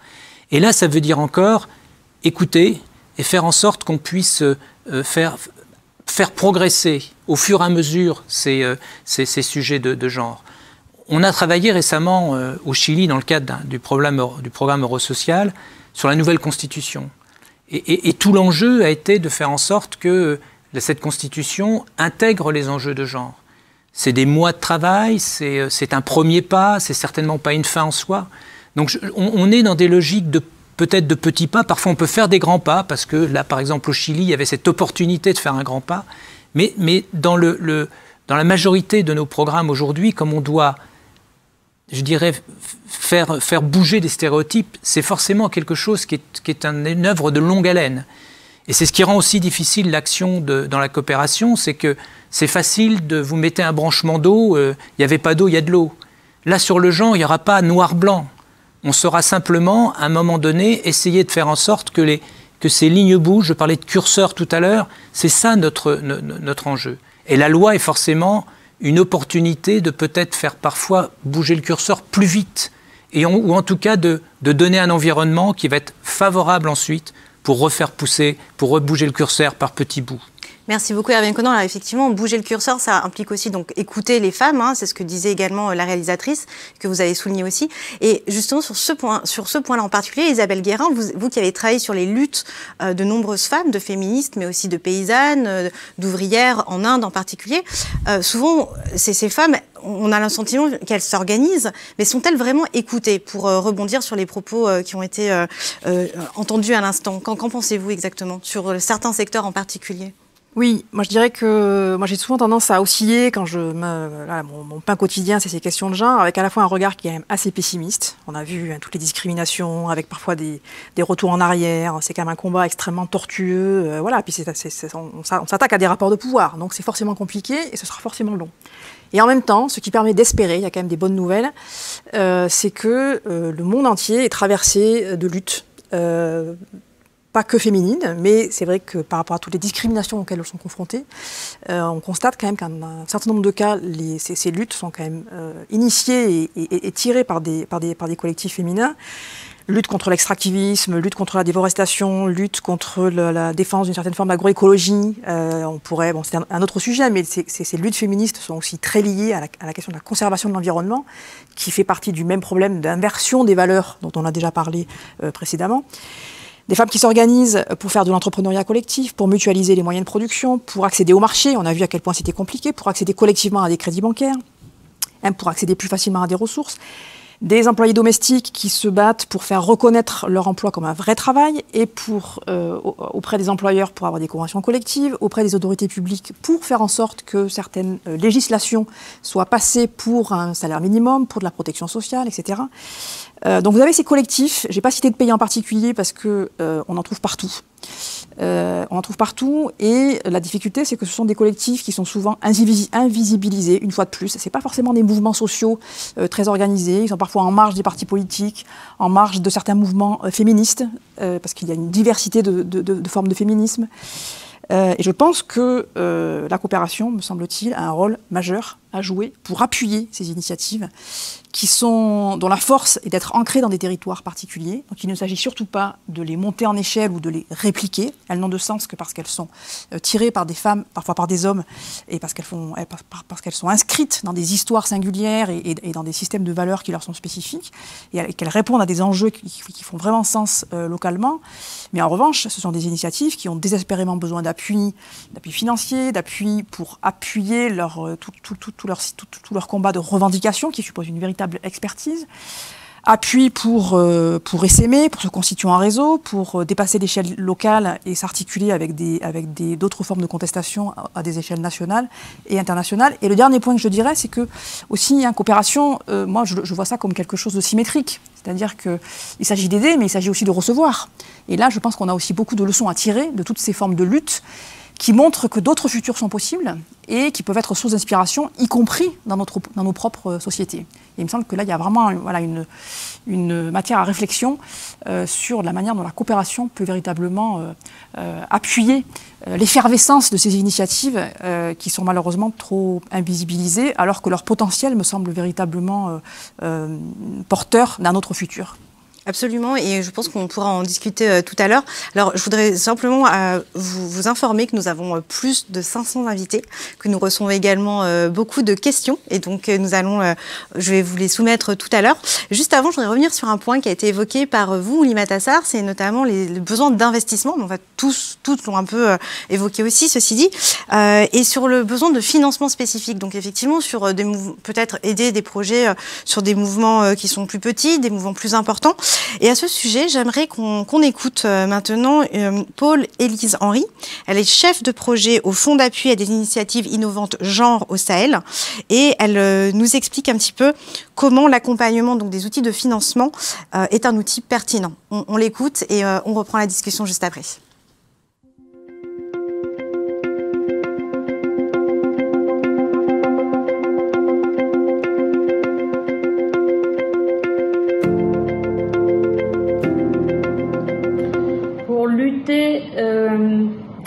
Et là, ça veut dire encore écouter et faire en sorte qu'on puisse faire progresser au fur et à mesure ces sujets de genre. On a travaillé récemment au Chili, dans le cadre du programme Eurosocial, sur la nouvelle constitution. Et tout l'enjeu a été de faire en sorte que cette Constitution intègre les enjeux de genre. C'est des mois de travail, c'est un premier pas, c'est certainement pas une fin en soi. Donc on est dans des logiques peut-être de petits pas. Parfois on peut faire des grands pas, parce que là par exemple au Chili, il y avait cette opportunité de faire un grand pas. Mais dans la majorité de nos programmes aujourd'hui, comme on doit, je dirais, faire bouger des stéréotypes, c'est forcément quelque chose qui est une œuvre de longue haleine. Et c'est ce qui rend aussi difficile l'action dans la coopération, c'est que c'est facile de vous mettez un branchement d'eau, il n'y avait pas d'eau, il y a de l'eau. Là, sur le genre, il n'y aura pas noir-blanc. On saura simplement, à un moment donné, essayer de faire en sorte que ces lignes bougent. Je parlais de curseur tout à l'heure, c'est ça notre enjeu. Et la loi est forcément une opportunité de peut-être faire parfois bouger le curseur plus vite, ou en tout cas de donner un environnement qui va être favorable ensuite pour refaire pousser, pour rebouger le curseur par petits bouts.
Merci beaucoup Hervé Conan. Alors effectivement, bouger le curseur, ça implique aussi donc écouter les femmes. C'est ce que disait également la réalisatrice, que vous avez souligné aussi. Et justement sur ce point-là en particulier, Isabelle Guérin, vous qui avez travaillé sur les luttes de nombreuses femmes, de féministes, mais aussi de paysannes, d'ouvrières en Inde en particulier, souvent ces femmes, on a le sentiment qu'elles s'organisent, mais sont-elles vraiment écoutées? Pour rebondir sur les propos qui ont été entendus à l'instant, qu'en pensez-vous exactement sur certains secteurs en particulier?
Oui, moi je dirais que j'ai souvent tendance à osciller quand mon pain quotidien, c'est ces questions de genre, avec à la fois un regard qui est quand même assez pessimiste. On a vu toutes les discriminations, avec parfois des retours en arrière. C'est quand même un combat extrêmement tortueux. Puis on s'attaque à des rapports de pouvoir, donc c'est forcément compliqué et ce sera forcément long. Et en même temps, ce qui permet d'espérer, il y a quand même des bonnes nouvelles, c'est que le monde entier est traversé de luttes. Pas que féminines, mais c'est vrai que par rapport à toutes les discriminations auxquelles elles sont confrontées, on constate quand même qu'un certain nombre de cas, ces luttes sont quand même initiées et tirées par des collectifs féminins. Lutte contre l'extractivisme, lutte contre la déforestation, lutte contre la défense d'une certaine forme d'agroécologie. C'est un autre sujet, mais ces luttes féministes sont aussi très liées à la question de la conservation de l'environnement, qui fait partie du même problème d'inversion des valeurs dont on a déjà parlé précédemment. Des femmes qui s'organisent pour faire de l'entrepreneuriat collectif, pour mutualiser les moyens de production, pour accéder au marché, on a vu à quel point c'était compliqué, pour accéder collectivement à des crédits bancaires, pour accéder plus facilement à des ressources. Des employés domestiques qui se battent pour faire reconnaître leur emploi comme un vrai travail et auprès des employeurs pour avoir des conventions collectives, auprès des autorités publiques pour faire en sorte que certaines législations soient passées pour un salaire minimum, pour de la protection sociale, etc. Donc vous avez ces collectifs, je n'ai pas cité de pays en particulier parce qu'on en trouve partout. On en trouve partout et la difficulté, c'est que ce sont des collectifs qui sont souvent invisibilisés, une fois de plus. Ce n'est pas forcément des mouvements sociaux très organisés, ils sont parfois en marge des partis politiques, en marge de certains mouvements féministes, parce qu'il y a une diversité de formes de féminisme. Et je pense que la coopération, me semble-t-il, a un rôle majeur à jouer pour appuyer ces initiatives dont la force est d'être ancrées dans des territoires particuliers. Donc il ne s'agit surtout pas de les monter en échelle ou de les répliquer. Elles n'ont de sens que parce qu'elles sont tirées par des femmes, parfois par des hommes, et parce qu'elles sont inscrites dans des histoires singulières et dans des systèmes de valeurs qui leur sont spécifiques, et qu'elles répondent à des enjeux qui font vraiment sens localement. Mais en revanche, ce sont des initiatives qui ont désespérément besoin d'appui financier, d'appui pour appuyer tout leur combat de revendication qui suppose une véritable expertise, appui pour essaimer, pour se constituer en réseau, pour dépasser l'échelle locale et s'articuler avec d'autres formes de contestation à des échelles nationales et internationales. Et le dernier point que je dirais, c'est que aussi, coopération, moi je vois ça comme quelque chose de symétrique. C'est-à-dire qu'il s'agit d'aider, mais il s'agit aussi de recevoir. Et là, je pense qu'on a aussi beaucoup de leçons à tirer de toutes ces formes de lutte qui montrent que d'autres futurs sont possibles et qui peuvent être source d'inspiration, y compris dans nos propres sociétés. Et il me semble que là, il y a vraiment une matière à réflexion sur la manière dont la coopération peut véritablement appuyer l'effervescence de ces initiatives qui sont malheureusement trop invisibilisées, alors que leur potentiel me semble véritablement porteur d'un autre futur.
Absolument, et je pense qu'on pourra en discuter tout à l'heure. Alors, je voudrais simplement vous informer que nous avons plus de 500 invités, que nous recevons également beaucoup de questions, et donc je vais vous les soumettre tout à l'heure. Juste avant, je voudrais revenir sur un point qui a été évoqué par vous, Oulimata Sarr, c'est notamment les besoins d'investissement. On va tous l'ont un peu évoqué aussi, ceci dit, et sur le besoin de financement spécifique. Donc, effectivement, sur peut-être aider des projets sur des mouvements qui sont plus petits, des mouvements plus importants. Et à ce sujet, j'aimerais qu'on écoute maintenant Paul-Élise Henry. Elle est chef de projet au Fonds d'appui à des initiatives innovantes genre au Sahel. Et elle nous explique un petit peu comment l'accompagnement des outils de financement est un outil pertinent. On l'écoute et on reprend la discussion juste après.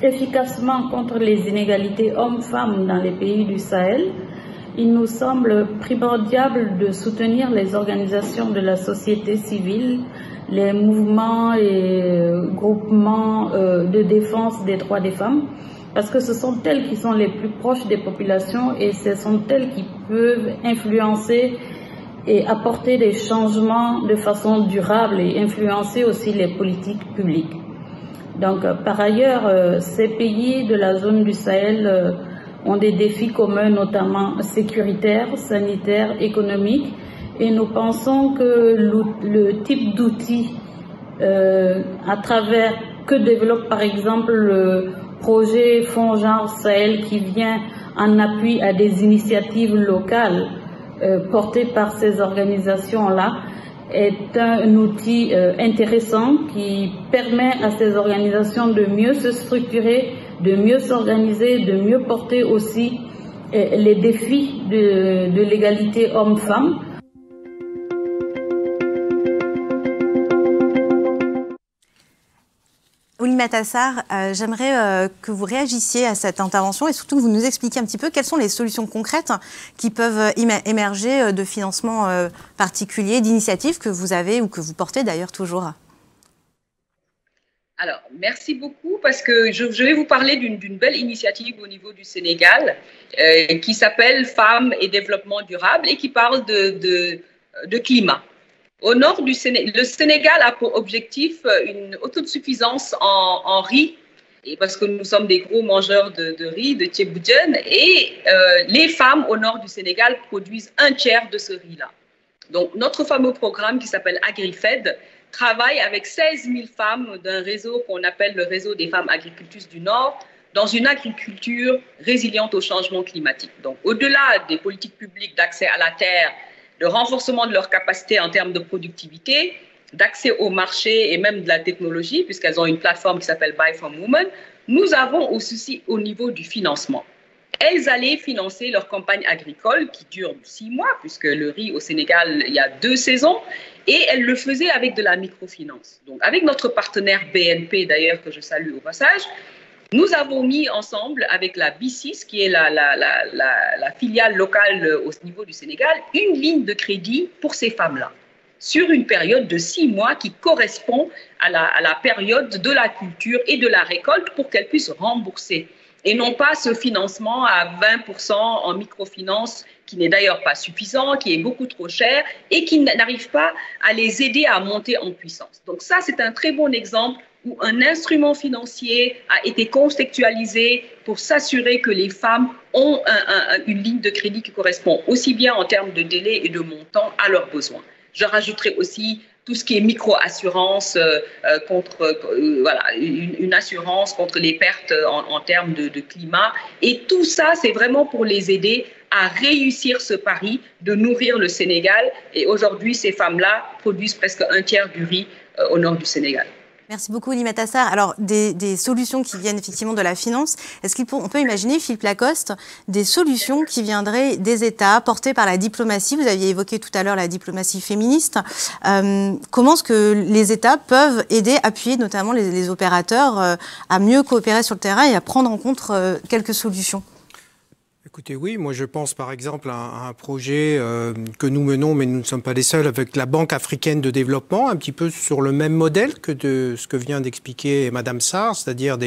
Efficacement contre les inégalités hommes-femmes dans les pays du Sahel, il nous semble primordial de soutenir les organisations de la société civile, les mouvements et groupements de défense des droits des femmes, parce que ce sont elles qui sont les plus proches des populations et ce sont elles qui peuvent influencer et apporter des changements de façon durable et influencer aussi les politiques publiques. Donc, par ailleurs, ces pays de la zone du Sahel ont des défis communs, notamment sécuritaires, sanitaires, économiques, et nous pensons que le type d'outils à travers que développe par exemple le projet Fonds Genre Sahel qui vient en appui à des initiatives locales portées par ces organisations-là, est un outil intéressant qui permet à ces organisations de mieux se structurer, de mieux s'organiser, de mieux porter aussi les défis de l'égalité homme-femme.
Oulimata Sarr, j'aimerais que vous réagissiez à cette intervention et surtout que vous nous expliquiez un petit peu quelles sont les solutions concrètes qui peuvent émerger de financements particuliers, d'initiatives que vous avez ou que vous portez d'ailleurs toujours.
Alors, merci beaucoup parce que je vais vous parler d'une belle initiative au niveau du Sénégal qui s'appelle Femmes et Développement Durable et qui parle de climat. Au nord du Sénégal, le Sénégal a pour objectif une autosuffisance en riz, et parce que nous sommes des gros mangeurs de riz, de tchéboudienne, et les femmes au nord du Sénégal produisent un tiers de ce riz-là. Donc, notre fameux programme qui s'appelle AgriFed travaille avec 16 000 femmes d'un réseau qu'on appelle le réseau des femmes agricultrices du Nord, dans une agriculture résiliente au changement climatique. Donc, au-delà des politiques publiques d'accès à la terre, de renforcement de leur capacité en termes de productivité, d'accès au marché et même de la technologie, puisqu'elles ont une plateforme qui s'appelle Buy from Women, nous avons aussi au niveau du financement. Elles allaient financer leur campagne agricole qui dure 6 mois, puisque le riz au Sénégal, il y a 2 saisons, et elles le faisaient avec de la microfinance. Donc, avec notre partenaire BNP, d'ailleurs, que je salue au passage, nous avons mis ensemble avec la B6, qui est la filiale locale au niveau du Sénégal, une ligne de crédit pour ces femmes-là, sur une période de 6 mois qui correspond à la période de la culture et de la récolte pour qu'elles puissent rembourser. Et non pas ce financement à 20% en microfinance, qui n'est d'ailleurs pas suffisant, qui est beaucoup trop cher et qui n'arrive pas à les aider à monter en puissance. Donc ça, c'est un très bon exemple où un instrument financier a été contextualisé pour s'assurer que les femmes ont une ligne de crédit qui correspond aussi bien en termes de délai et de montant à leurs besoins. Je rajouterai aussi tout ce qui est micro-assurance une assurance contre les pertes en termes de climat. Et tout ça, c'est vraiment pour les aider à réussir ce pari de nourrir le Sénégal. Et aujourd'hui, ces femmes-là produisent presque un tiers du riz au nord du Sénégal.
Merci beaucoup, Oulimata Sarr. Alors, des solutions qui viennent effectivement de la finance, est-ce qu'on peut imaginer, Philippe Lacoste, des solutions qui viendraient des États, portées par la diplomatie? Vous aviez évoqué tout à l'heure la diplomatie féministe. Comment est-ce que les États peuvent aider, appuyer notamment les opérateurs à mieux coopérer sur le terrain et à prendre en compte quelques solutions?
Écoutez, oui, moi je pense par exemple à un projet que nous menons, mais nous ne sommes pas les seuls, avec la Banque africaine de développement, un petit peu sur le même modèle que de ce que vient d'expliquer Madame Sarr, c'est-à-dire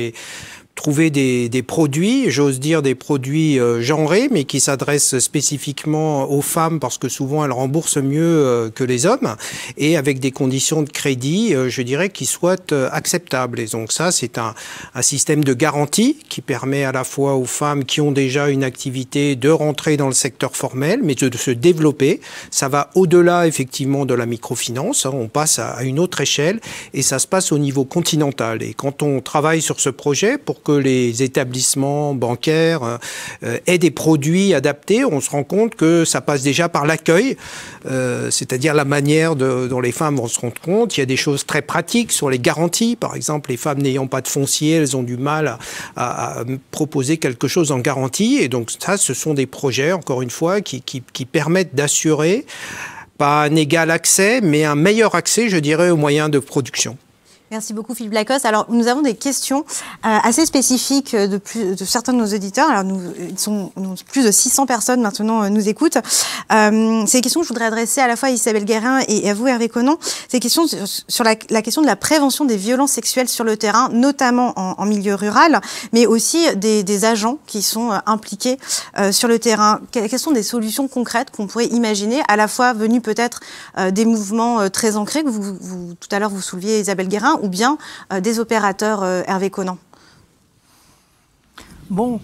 trouver des produits, j'ose dire des produits genrés, mais qui s'adressent spécifiquement aux femmes parce que souvent elles remboursent mieux que les hommes, et avec des conditions de crédit, je dirais, qui soient acceptables. Et donc ça, c'est un système de garantie qui permet à la fois aux femmes qui ont déjà une activité de rentrer dans le secteur formel, mais de se développer. Ça va au-delà effectivement de la microfinance, hein, on passe à une autre échelle, et ça se passe au niveau continental. Et quand on travaille sur ce projet, pour que les établissements bancaires aient des produits adaptés, on se rend compte que ça passe déjà par l'accueil, c'est-à-dire la manière dont les femmes vont se rendre compte. Il y a des choses très pratiques sur les garanties. Par exemple, les femmes n'ayant pas de foncier, elles ont du mal à proposer quelque chose en garantie. Et donc ça, ce sont des projets, encore une fois, qui permettent d'assurer pas un égal accès, mais un meilleur accès, je dirais, aux moyens de production.
Merci beaucoup Philippe Lacoste. Alors nous avons des questions assez spécifiques de certains de nos auditeurs. Alors plus de 600 personnes maintenant nous écoutent. C'est des questions que je voudrais adresser à la fois à Isabelle Guérin et à vous Hervé Conant. C'est des questions sur la question de la prévention des violences sexuelles sur le terrain, notamment en milieu rural, mais aussi des agents qui sont impliqués sur le terrain. Quelles sont des solutions concrètes qu'on pourrait imaginer, à la fois venues peut-être des mouvements très ancrés que tout à l'heure vous souleviez Isabelle Guérin, ou bien des opérateurs, Hervé Conant?
Bon,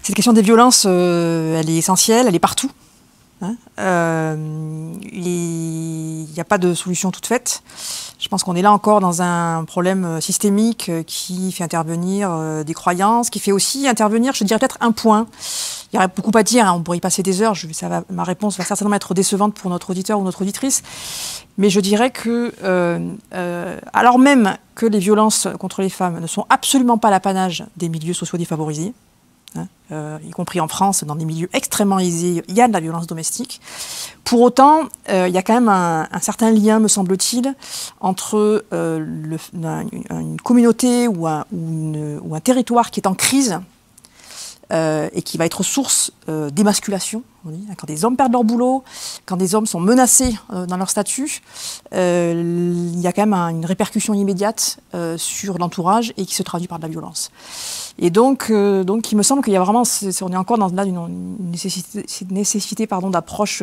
cette question des violences, elle est essentielle, elle est partout. Hein, il n'y a pas de solution toute faite. Je pense qu'on est là encore dans un problème systémique qui fait intervenir des croyances, qui fait aussi intervenir, je dirais peut-être un point. Il y aurait beaucoup à dire, hein, on pourrait y passer des heures, ma réponse va certainement être décevante pour notre auditeur ou notre auditrice, mais je dirais que, alors même que les violences contre les femmes ne sont absolument pas l'apanage des milieux sociaux défavorisés, hein, y compris en France, dans des milieux extrêmement aisés, il y a de la violence domestique. Pour autant, il y a quand même un certain lien, me semble-t-il, entre une communauté ou un territoire qui est en crise et qui va être source d'émasculation. Quand des hommes perdent leur boulot, quand des hommes sont menacés dans leur statut, il y a quand même une répercussion immédiate sur l'entourage et qui se traduit par de la violence. Et donc il me semble qu'il y a vraiment, on est encore dans une nécessité d'approche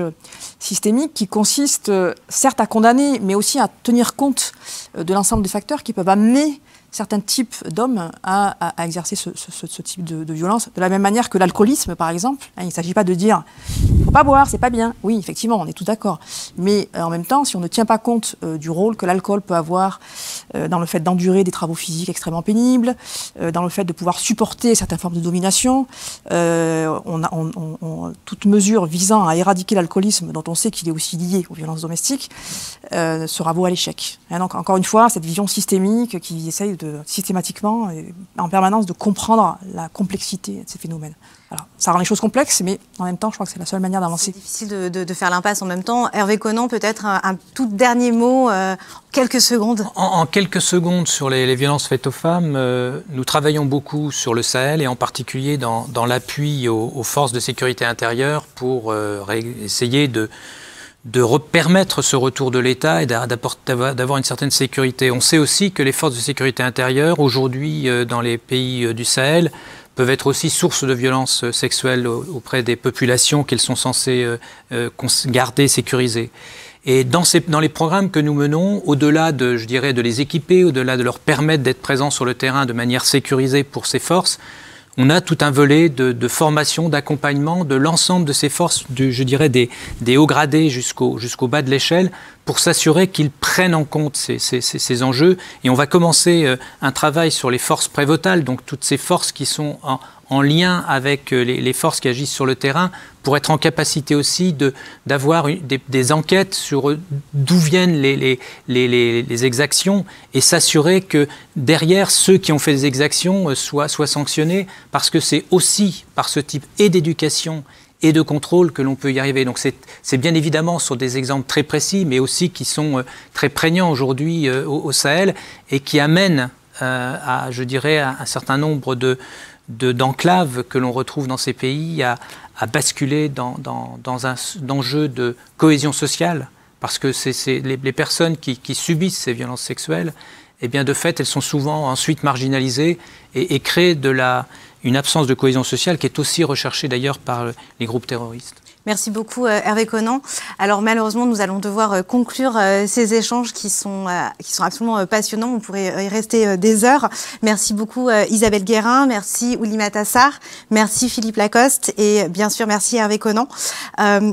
systémique qui consiste certes à condamner, mais aussi à tenir compte de l'ensemble des facteurs qui peuvent amener certains types d'hommes à exercer ce type de violence. De la même manière que l'alcoolisme, par exemple. Hein, il ne s'agit pas de dire « il ne faut pas boire, c'est pas bien ». Oui, effectivement, on est tous d'accord. Mais en même temps, si on ne tient pas compte du rôle que l'alcool peut avoir dans le fait d'endurer des travaux physiques extrêmement pénibles, dans le fait de pouvoir supporter certaines formes de domination, toute mesure visant à éradiquer l'alcoolisme, dont on sait qu'il est aussi lié aux violences domestiques, sera vouée à l'échec. Hein, donc, encore une fois, cette vision systémique qui essaye systématiquement et en permanence de comprendre la complexité de ces phénomènes. Alors, ça rend les choses complexes, mais en même temps, je crois que c'est la seule manière d'avancer.
C'est difficile de faire l'impasse en même temps. Hervé Conant, peut-être un tout dernier mot, quelques secondes.
En quelques secondes sur les violences faites aux femmes, nous travaillons beaucoup sur le Sahel et en particulier dans l'appui aux forces de sécurité intérieure pour essayer de permettre ce retour de l'État et d'avoir une certaine sécurité. On sait aussi que les forces de sécurité intérieure, aujourd'hui, dans les pays du Sahel, peuvent être aussi source de violences sexuelles auprès des populations qu'elles sont censées garder, sécuriser. Et dans les programmes que nous menons, au-delà de les équiper, au-delà de leur permettre d'être présents sur le terrain de manière sécurisée pour ces forces, on a tout un volet de formation, d'accompagnement de l'ensemble de ces forces, des hauts gradés jusqu'au bas de l'échelle, pour s'assurer qu'ils prennent en compte ces enjeux. Et on va commencer un travail sur les forces prévotales, donc toutes ces forces qui sont en lien avec les forces qui agissent sur le terrain, pour être en capacité aussi d'avoir des enquêtes sur d'où viennent les exactions et s'assurer que derrière ceux qui ont fait des exactions soient sanctionnés, parce que c'est aussi par ce type d'éducation et de contrôle que l'on peut y arriver. Donc c'est bien évidemment sur des exemples très précis, mais aussi qui sont très prégnants aujourd'hui au Sahel et qui amènent à un certain nombre d'enclaves que l'on retrouve dans ces pays à basculer dans un enjeu de cohésion sociale, parce que les personnes qui subissent ces violences sexuelles, eh bien de fait, elles sont souvent ensuite marginalisées et créent une absence de cohésion sociale qui est aussi recherchée d'ailleurs par les groupes terroristes.
Merci beaucoup Hervé Conant. Alors malheureusement, nous allons devoir conclure ces échanges qui sont absolument passionnants. On pourrait y rester des heures. Merci beaucoup Isabelle Guérin, merci Oulimata Sarr, merci Philippe Lacoste et bien sûr merci Hervé Conant.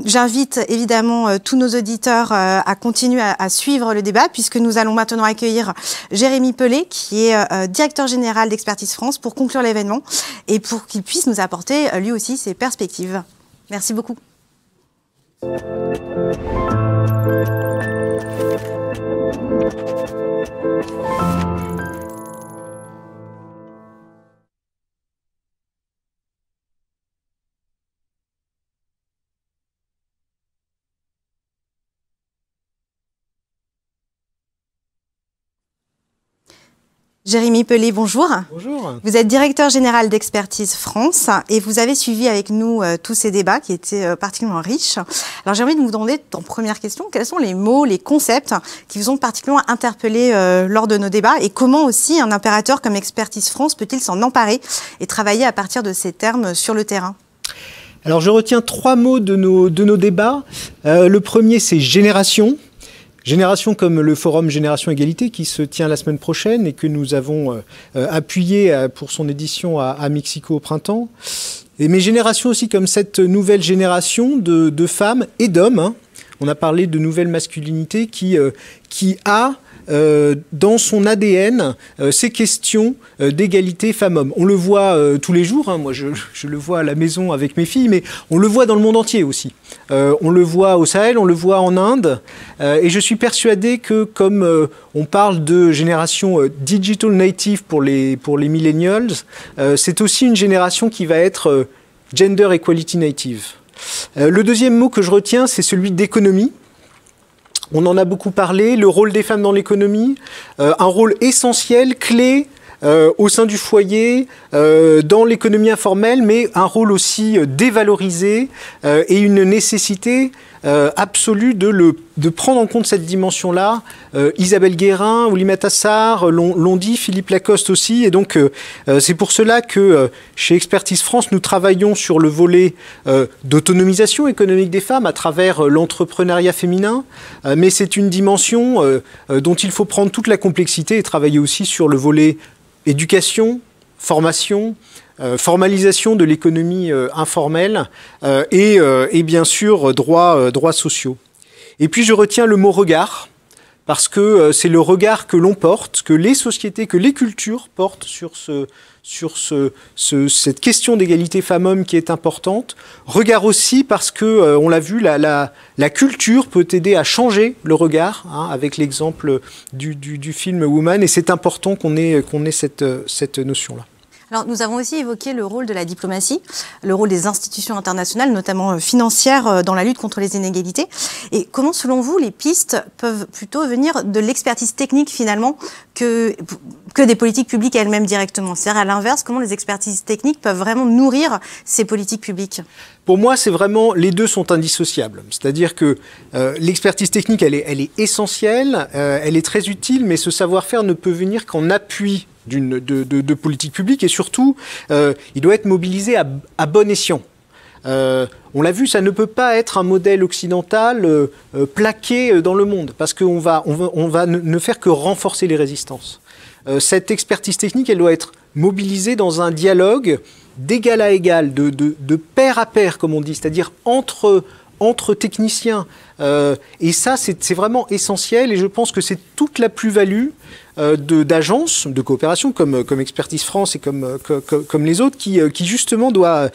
J'invite évidemment tous nos auditeurs à continuer à suivre le débat puisque nous allons maintenant accueillir Jérémy Pelé qui est directeur général d'Expertise France pour conclure l'événement et pour qu'il puisse nous apporter lui aussi ses perspectives. Merci beaucoup. Jérémy Pelé, bonjour.
Bonjour.
Vous êtes directeur général d'Expertise France et vous avez suivi avec nous tous ces débats qui étaient particulièrement riches. Alors j'ai envie de vous demander en première question, quels sont les mots, les concepts qui vous ont particulièrement interpellé lors de nos débats et comment aussi un impérateur comme Expertise France peut-il s'en emparer et travailler à partir de ces termes sur le terrain ?
Alors je retiens 3 mots de nos débats. Le premier c'est génération. Génération comme le forum Génération Égalité qui se tient la semaine prochaine et que nous avons appuyé pour son édition à Mexico au printemps. Mais génération aussi comme cette nouvelle génération de femmes et d'hommes. Hein. On a parlé de nouvelle masculinité qui a dans son ADN ces questions d'égalité femmes-hommes. On le voit tous les jours, hein. Moi je le vois à la maison avec mes filles, mais on le voit dans le monde entier aussi. On le voit au Sahel, on le voit en Inde, et je suis persuadé que comme on parle de génération digital native pour les millennials, c'est aussi une génération qui va être gender equality native. Le deuxième mot que je retiens, c'est celui d'économie. On en a beaucoup parlé, le rôle des femmes dans l'économie, un rôle essentiel, clé au sein du foyer, dans l'économie informelle, mais un rôle aussi dévalorisé et une nécessité absolue de prendre en compte cette dimension-là. Isabelle Guérin, Oulimata Sarr l'ont dit, Philippe Lacoste aussi, et donc c'est pour cela que chez Expertise France, nous travaillons sur le volet d'autonomisation économique des femmes à travers l'entrepreneuriat féminin, mais c'est une dimension dont il faut prendre toute la complexité et travailler aussi sur le volet éducation, formation, formalisation de l'économie informelle et bien sûr droits sociaux. Et puis je retiens le mot regard, parce que c'est le regard que l'on porte, que les sociétés, que les cultures portent sur cette question d'égalité femmes-hommes qui est importante. Regard aussi parce que, on l'a vu, la culture peut aider à changer le regard, hein, avec l'exemple du film Woman, et c'est important qu'on ait cette notion-là.
Alors, nous avons aussi évoqué le rôle de la diplomatie, le rôle des institutions internationales, notamment financières, dans la lutte contre les inégalités. Et comment, selon vous, les pistes peuvent plutôt venir de l'expertise technique, finalement, que des politiques publiques elles-mêmes directement? C'est-à-dire, à l'inverse, comment les expertises techniques peuvent vraiment nourrir ces politiques publiques?
Pour moi, c'est vraiment, les deux sont indissociables. C'est-à-dire que l'expertise technique, elle est essentielle, elle est très utile, mais ce savoir-faire ne peut venir qu'en appui de politique publique, et surtout, il doit être mobilisé à bon escient. On l'a vu, ça ne peut pas être un modèle occidental plaqué dans le monde, parce qu'on va ne faire que renforcer les résistances. Cette expertise technique, elle doit être mobilisée dans un dialogue d'égal à égal, de pair à pair, comme on dit, c'est-à-dire entre techniciens. Et ça, c'est vraiment essentiel, et je pense que c'est toute la plus-value d'agences, de coopération comme Expertise France et comme les autres, qui justement doit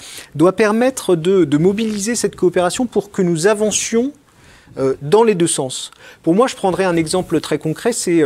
permettre de mobiliser cette coopération pour que nous avancions dans les deux sens. Pour moi, je prendrais un exemple très concret, c'est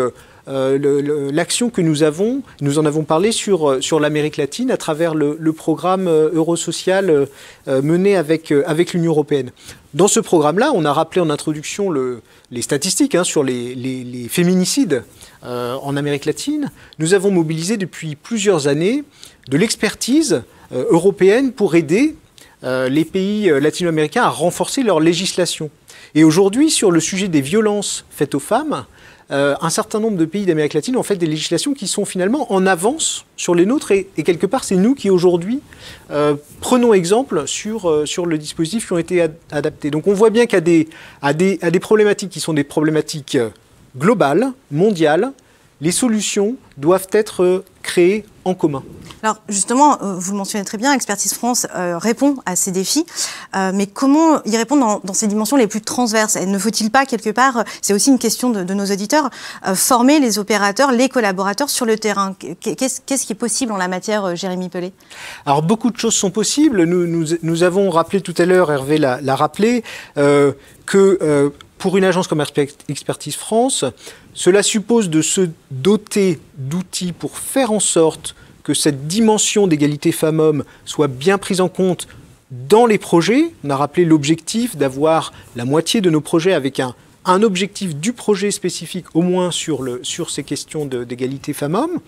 l'action que nous en avons parlé sur l'Amérique latine à travers le programme Eurosocial mené avec l'Union européenne. Dans ce programme-là, on a rappelé en introduction les statistiques sur les féminicides en Amérique latine. Nous avons mobilisé depuis plusieurs années de l'expertise européenne pour aider les pays latino-américains à renforcer leur législation. Et aujourd'hui, sur le sujet des violences faites aux femmes, un certain nombre de pays d'Amérique latine ont fait des législations qui sont finalement en avance sur les nôtres et quelque part c'est nous qui aujourd'hui prenons exemple sur le dispositif qui ont été adaptés. Donc on voit bien qu'à des problématiques qui sont des problématiques globales, mondiales, les solutions doivent être créées en commun.
Alors justement, vous le mentionnez très bien, Expertise France répond à ces défis, mais comment y répondre dans ces dimensions les plus transverses? Et ne faut-il pas quelque part, c'est aussi une question de nos auditeurs, former les opérateurs, les collaborateurs sur le terrain? Qu'est-ce qui est possible en la matière, Jérémy Pelé?
Alors beaucoup de choses sont possibles. Nous avons rappelé tout à l'heure, Hervé l'a rappelé, que pour une agence comme Expertise France, cela suppose de se doter d'outils pour faire en sorte que cette dimension d'égalité femmes-hommes soit bien prise en compte dans les projets. On a rappelé l'objectif d'avoir la moitié de nos projets avec un objectif du projet spécifique, au moins sur ces questions d'égalité femmes-hommes.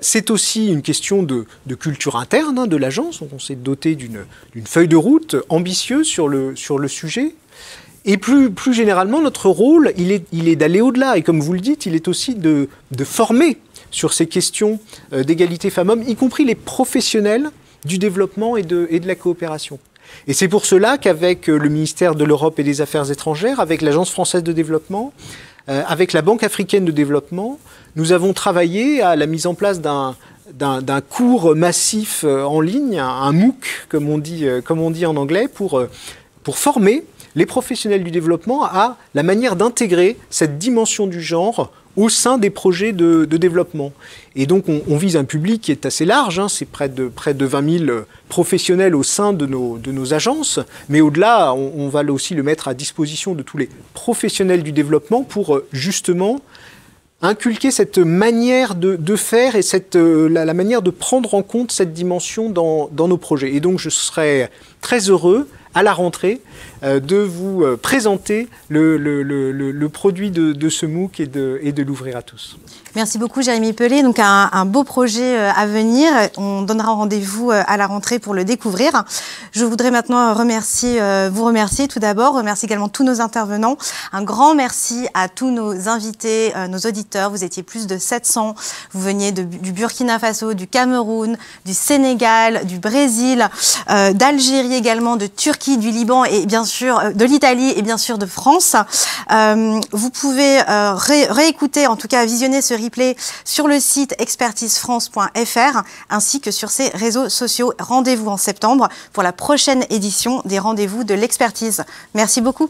C'est aussi une question de culture interne de l'agence. On s'est doté d'une feuille de route ambitieuse sur le sujet. Et plus généralement, notre rôle, il est d'aller au-delà. Et comme vous le dites, il est aussi de former sur ces questions d'égalité femmes-hommes, y compris les professionnels du développement et de la coopération. Et c'est pour cela qu'avec le ministère de l'Europe et des Affaires étrangères, avec l'Agence française de développement, avec la Banque africaine de développement, nous avons travaillé à la mise en place d'un cours massif en ligne, un MOOC, comme on dit en anglais, pour former les professionnels du développement à la manière d'intégrer cette dimension du genre au sein des projets de développement. Et donc on vise un public qui est assez large, c'est près de 20 000 professionnels au sein de nos agences, mais au-delà, on va aussi le mettre à disposition de tous les professionnels du développement pour justement inculquer cette manière de faire et la manière de prendre en compte cette dimension dans nos projets. Et donc je serai très heureux à la rentrée de vous présenter le produit de ce MOOC et de l'ouvrir à tous.
Merci beaucoup Jérémy Pelé. Donc un beau projet à venir. On donnera rendez-vous à la rentrée pour le découvrir. Je voudrais maintenant vous remercier tout d'abord, remercier également tous nos intervenants. Un grand merci à tous nos invités, nos auditeurs. Vous étiez plus de 700. Vous veniez du Burkina Faso, du Cameroun, du Sénégal, du Brésil, d'Algérie également, de Turquie, du Liban et bien sûr de l'Italie et bien sûr de France. Vous pouvez réécouter, en tout cas visionner ce replay sur le site expertisefrance.fr ainsi que sur ses réseaux sociaux. Rendez-vous en septembre pour la prochaine édition des Rendez-vous de l'expertise. Merci beaucoup.